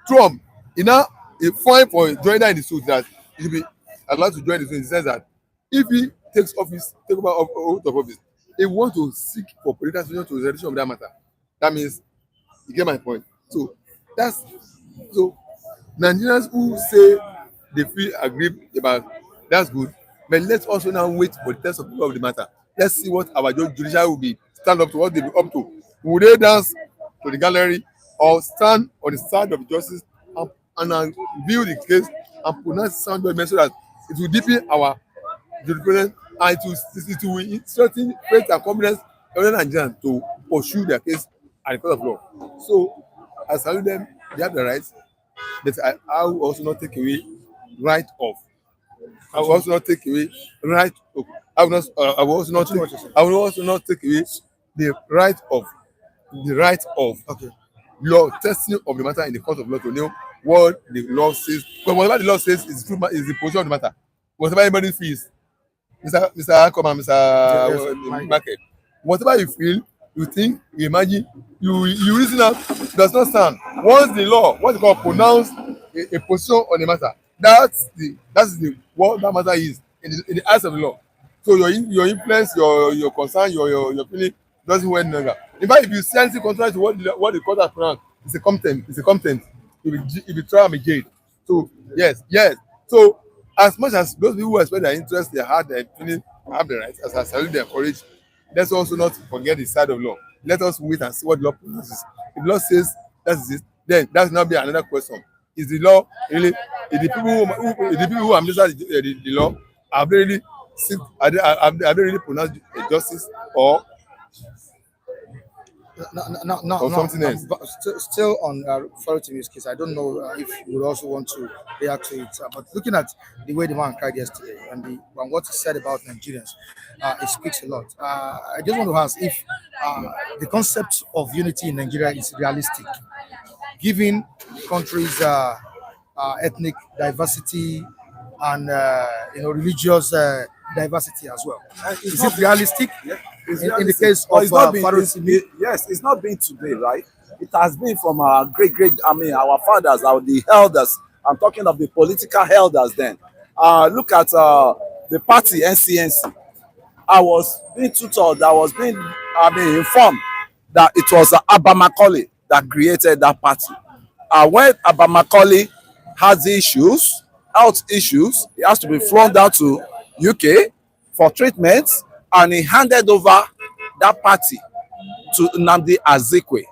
Speaker 11: Trump, he filed for joining in the suit that he should be allowed to join the suit in the sense that if he take over oath of office, he wants to seek for political solution to the resolution of that matter. That means you get my point. So Nigerians who say they feel aggrieved about that's good, but let's also now wait for the test of the matter. Let's see what our judiciary will be stand up to, what they will be up to. Will they dance to the gallery or stand on the side of justice and view the case and pronounce sound judgment so that it will deepen our jurisprudence and it will strengthen faith and confidence of the Nigerians to pursue their case at the court of law. So I salute them, they have the rights, but I will also not take away right of. I will also not take away right of. I will also not take away the right of law testing of the matter in the court of law to know what the law says. Because whatever the law says is true, is the position of the matter. Whatever anybody feels, Mr. Akoma, Mr. Market, whatever you feel, you think, you imagine, you reason out, does not stand. Once the law, what they call pronounce a position on the matter, that's what that matter is in the eyes of the law. So your influence, your concern, your feeling doesn't weigh longer. In fact, if you see anything contrary to what the court has pronounced, it's a contempt. If you try and be jailed. So yes. So as much as those people who express their interest, their heart, their feeling, have the right, as I salute their courage, let's also not forget the side of law. Let us wait and see what the law pronounces. If the law says that's it, then that's now be another question. Is the law really? If the people who administer the law have they really pronounced justice or something else?
Speaker 1: Still on Farotimi's case, I don't know if you would also want to react to it. But looking at the way the man cried yesterday and what he said about Nigerians, it speaks a lot. I just want to ask if the concept of unity in Nigeria is realistic, given the country's ethnic diversity and religious diversity as well. Is it realistic? In the case of Farotimi?
Speaker 3: Yes, it's not been today, right? It has been from our our fathers, the elders. I'm talking of the political elders then. Look at the party NCNC. I was being tutored, informed that it was Abba Macaulay that created that party. When Abba Macaulay has health issues, he has to be flown down to UK for treatment, and he handed over that party to Nnamdi Azikiwe.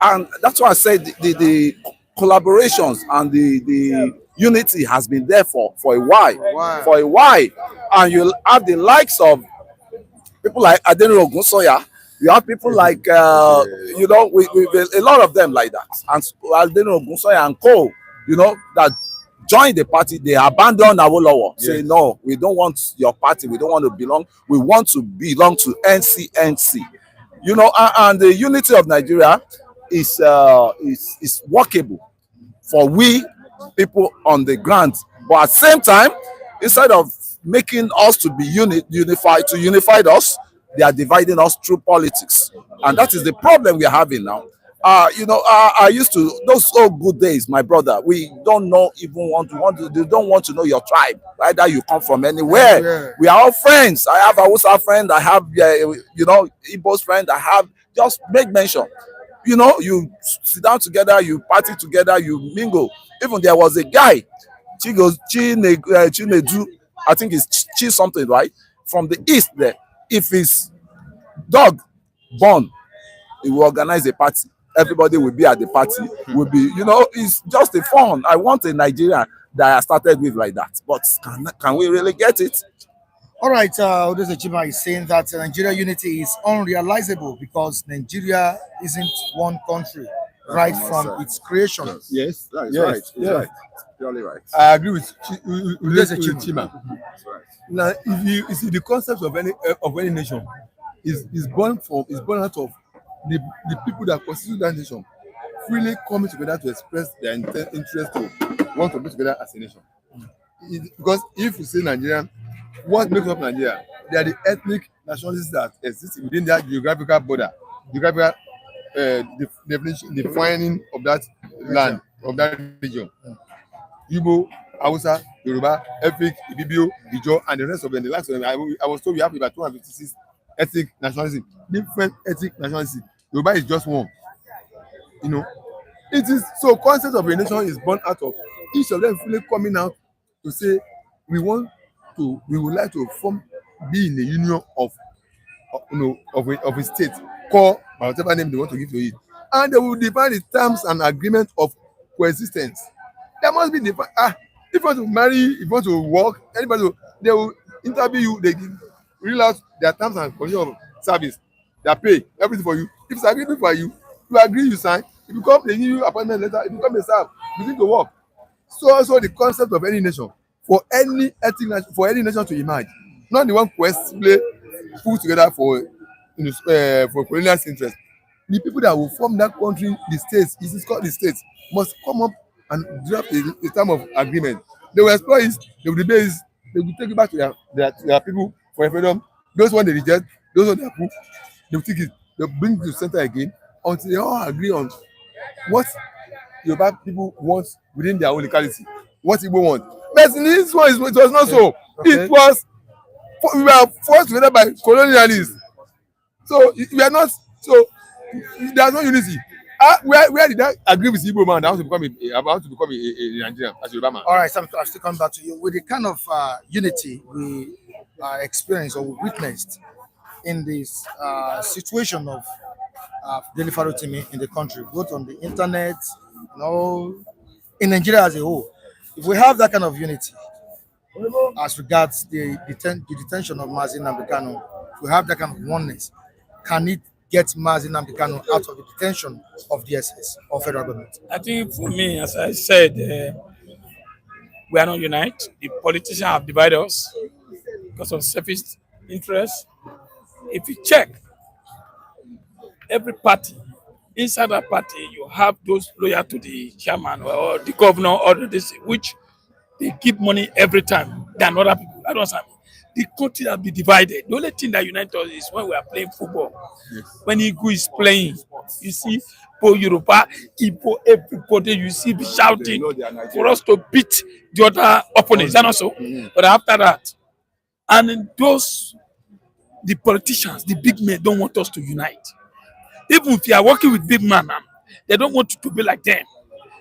Speaker 3: And that's why I said the collaborations and the unity has been there for a while. For a while. And you have the likes of people like Adeni Ogunsoya. You have people like, you know, we a lot of them like that. And Adeni Ogunsoya and co, you know, that join the party, they abandon Awolowo. Yes. Say, no, we don't want your party. We don't want to belong. We want to belong to NCNC. You know, and the unity of Nigeria is workable for we people on the ground. But at the same time, instead of making us to be unified, to unify us, they are dividing us through politics. And that is the problem we are having now. You know, I used to, those old good days, my brother, we don't know they don't want to know your tribe, either you come from anywhere. Yeah. We are all friends. I have a Hausa friend, I have, you know, Igbo's friend, I have, just make mention. You know, you sit down together, you party together, you mingle. Even there was a guy, Chinedu, I think it's Chi something, right? From the east there. If his dog born, he will organize a party. Everybody will be at the party. Will be, you know, it's just a fun. I want a Nigeria that I started with like that. But can we really get it?
Speaker 1: All right, Odili Chima is saying that Nigeria unity is unrealizable because Nigeria isn't one country right from its creation.
Speaker 11: Yes,
Speaker 3: that is
Speaker 11: yes,
Speaker 3: right. It's
Speaker 11: yes.
Speaker 3: right. Purely right.
Speaker 11: I agree with Chima.
Speaker 3: That's right.
Speaker 11: Now, if you see the concept of any nation is born out of the people that constitute that nation freely coming together to express their interest to want to be together as a nation. Because if you say Nigeria, what makes up Nigeria? They are the ethnic nationalities that exist within that geographical border, geographical definition, defining of that land, of that region. Igbo, Hausa, Yoruba, Efik, Ibibio, Ijo, and the rest of them. The last of them, I was told we have about 256 ethnic nationalism, different ethnic nationalism. Yoruba is just one. You know, it is so concept of a nation is born out of each of them fully coming out to say we would like to be in the union of a state, call by whatever name they want to give to it, and they will define the terms and agreement of coexistence. There must be if you want to marry, if you want to work, they will interview you, they reel out their terms and conditions of service, their pay, everything for you. If it's agreement for you, you agree, you sign. If you come, they give you appointment letter. If you come, they serve. You need to work. So also the concept of any nation, for any nation to emerge, not the one questly put together for colonial interest. The people that will form that country, the states, it is called the states, must come up and draft a term of agreement. They will explore it, they will debate it, they will take it back to their people for referendum. Those ones they reject, those ones they approve, they will take it, they will bring it to the center again until they all agree on what Yoruba people want within their own locality, what Igbo want. But in this one, it was not so. Okay. We were forced together by colonialists. So we are not, so there's no unity. Where did I agree with Igbo man that want to become a Nigerian as Yoruba man?
Speaker 1: All right, so I'll still come back to you. With the kind of unity we experienced or we witnessed in this situation of Dele Farotimi in the country, both on the internet, you know, in Nigeria as a whole, if we have that kind of unity as regards the detention of Mazi Nnamdi Kanu, if we have that kind of oneness, can it get Mazi Nnamdi Kanu out of the detention of DSS or federal government?
Speaker 4: I think for me, as I said, we are not united. The politicians have divided us because of selfish interests. If you check every party, inside that party, you have those loyal to the chairman or the governor or this, which they give money every time than other people. I don't understand. The country has been divided. The only thing that unites us is when we are playing football. Yes. When Igu is playing, you see, for Yoruba, Igbo, everybody, you see, be shouting for us to beat the other opponents. And also, but after that, and the politicians, the big men, don't want us to unite. Even if you are working with big men, they don't want you to be like them.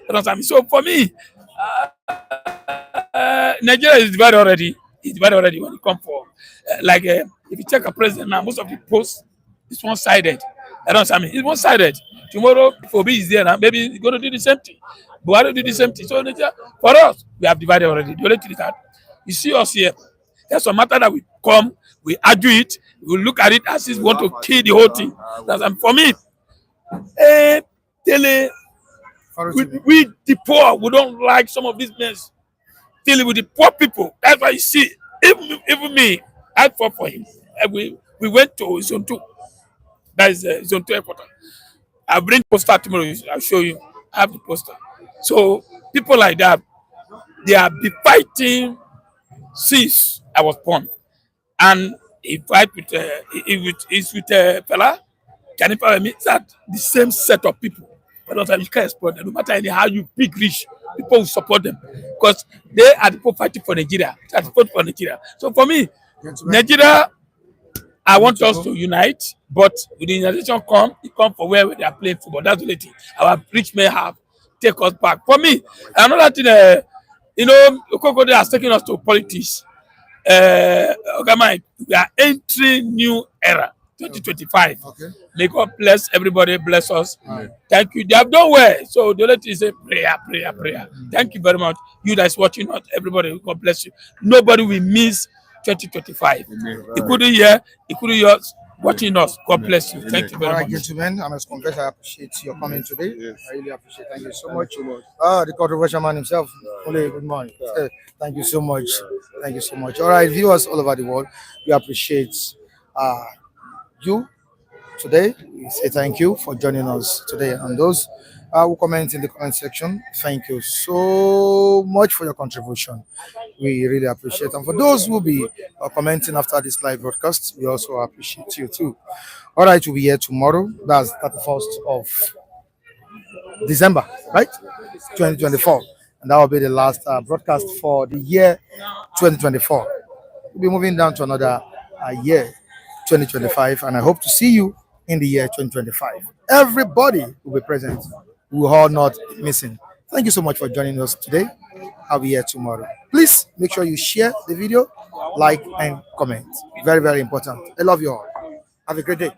Speaker 4: You know what I mean? So for me, Nigeria is divided already. It's divided already when it comes for if you check a president now, most of the posts is one-sided. I don't know what I mean. It's one-sided. Tomorrow, if Obi is there now, maybe he's going to do the same thing. Buhari did the same thing. So for us, we have divided already. The only thing is that you see us here. There's a matter that we come, we argue it, we look at it as if we want to kill the whole thing. And for me, Dele, we the poor, we don't like some of these men dealing with the poor people. That's why you see, even me, I fought for him. And we went to zone 2. That is zone 2 headquarters. I'll bring poster tomorrow. I'll show you. I have the poster. So people like that, they are be fighting since I was born. And if fight with fella, can if I mean that the same set of people. But you can't support them. No matter how you big rich, people will support them because they are the people fighting for Nigeria. They are the people for Nigeria. So for me, Nigeria, I want us to unite, but when the unification it come for where they are playing football. That's the only thing. Our rich men have take us back. For me, another thing, Okoko has taken us to politics. Okay, Mike, we are entering new era, 2025. Okay. May God bless everybody, bless us. Thank you. They have done well. So the only thing is a prayer. Thank you very much. You guys watching us, everybody, God bless you. Nobody will miss 2025. Including here, watching us. God bless you. Thank you very much.
Speaker 1: All right, gentlemen, I must confess I appreciate your coming today. I really appreciate it. Thank you so much. The controversial man himself. Ole, good morning. Thank you so much. Thank you so much. All right, viewers all over the world, we appreciate you today. We say thank you for joining us today. And those who comment in the comment section, thank you so much for your contribution. We really appreciate it. And for those who will be commenting after this live broadcast, we also appreciate you too. All right, we'll be here tomorrow. That's 31st of December, right? 2024. And that will be the last broadcast for the year 2024. We'll be moving down to another year, 2025. And I hope to see you in the year 2025. Everybody will be present. We will all not missing. Thank you so much for joining us today. I'll be here tomorrow. Please make sure you share the video, like, and comment. Very, very important. I love you all. Have a great day.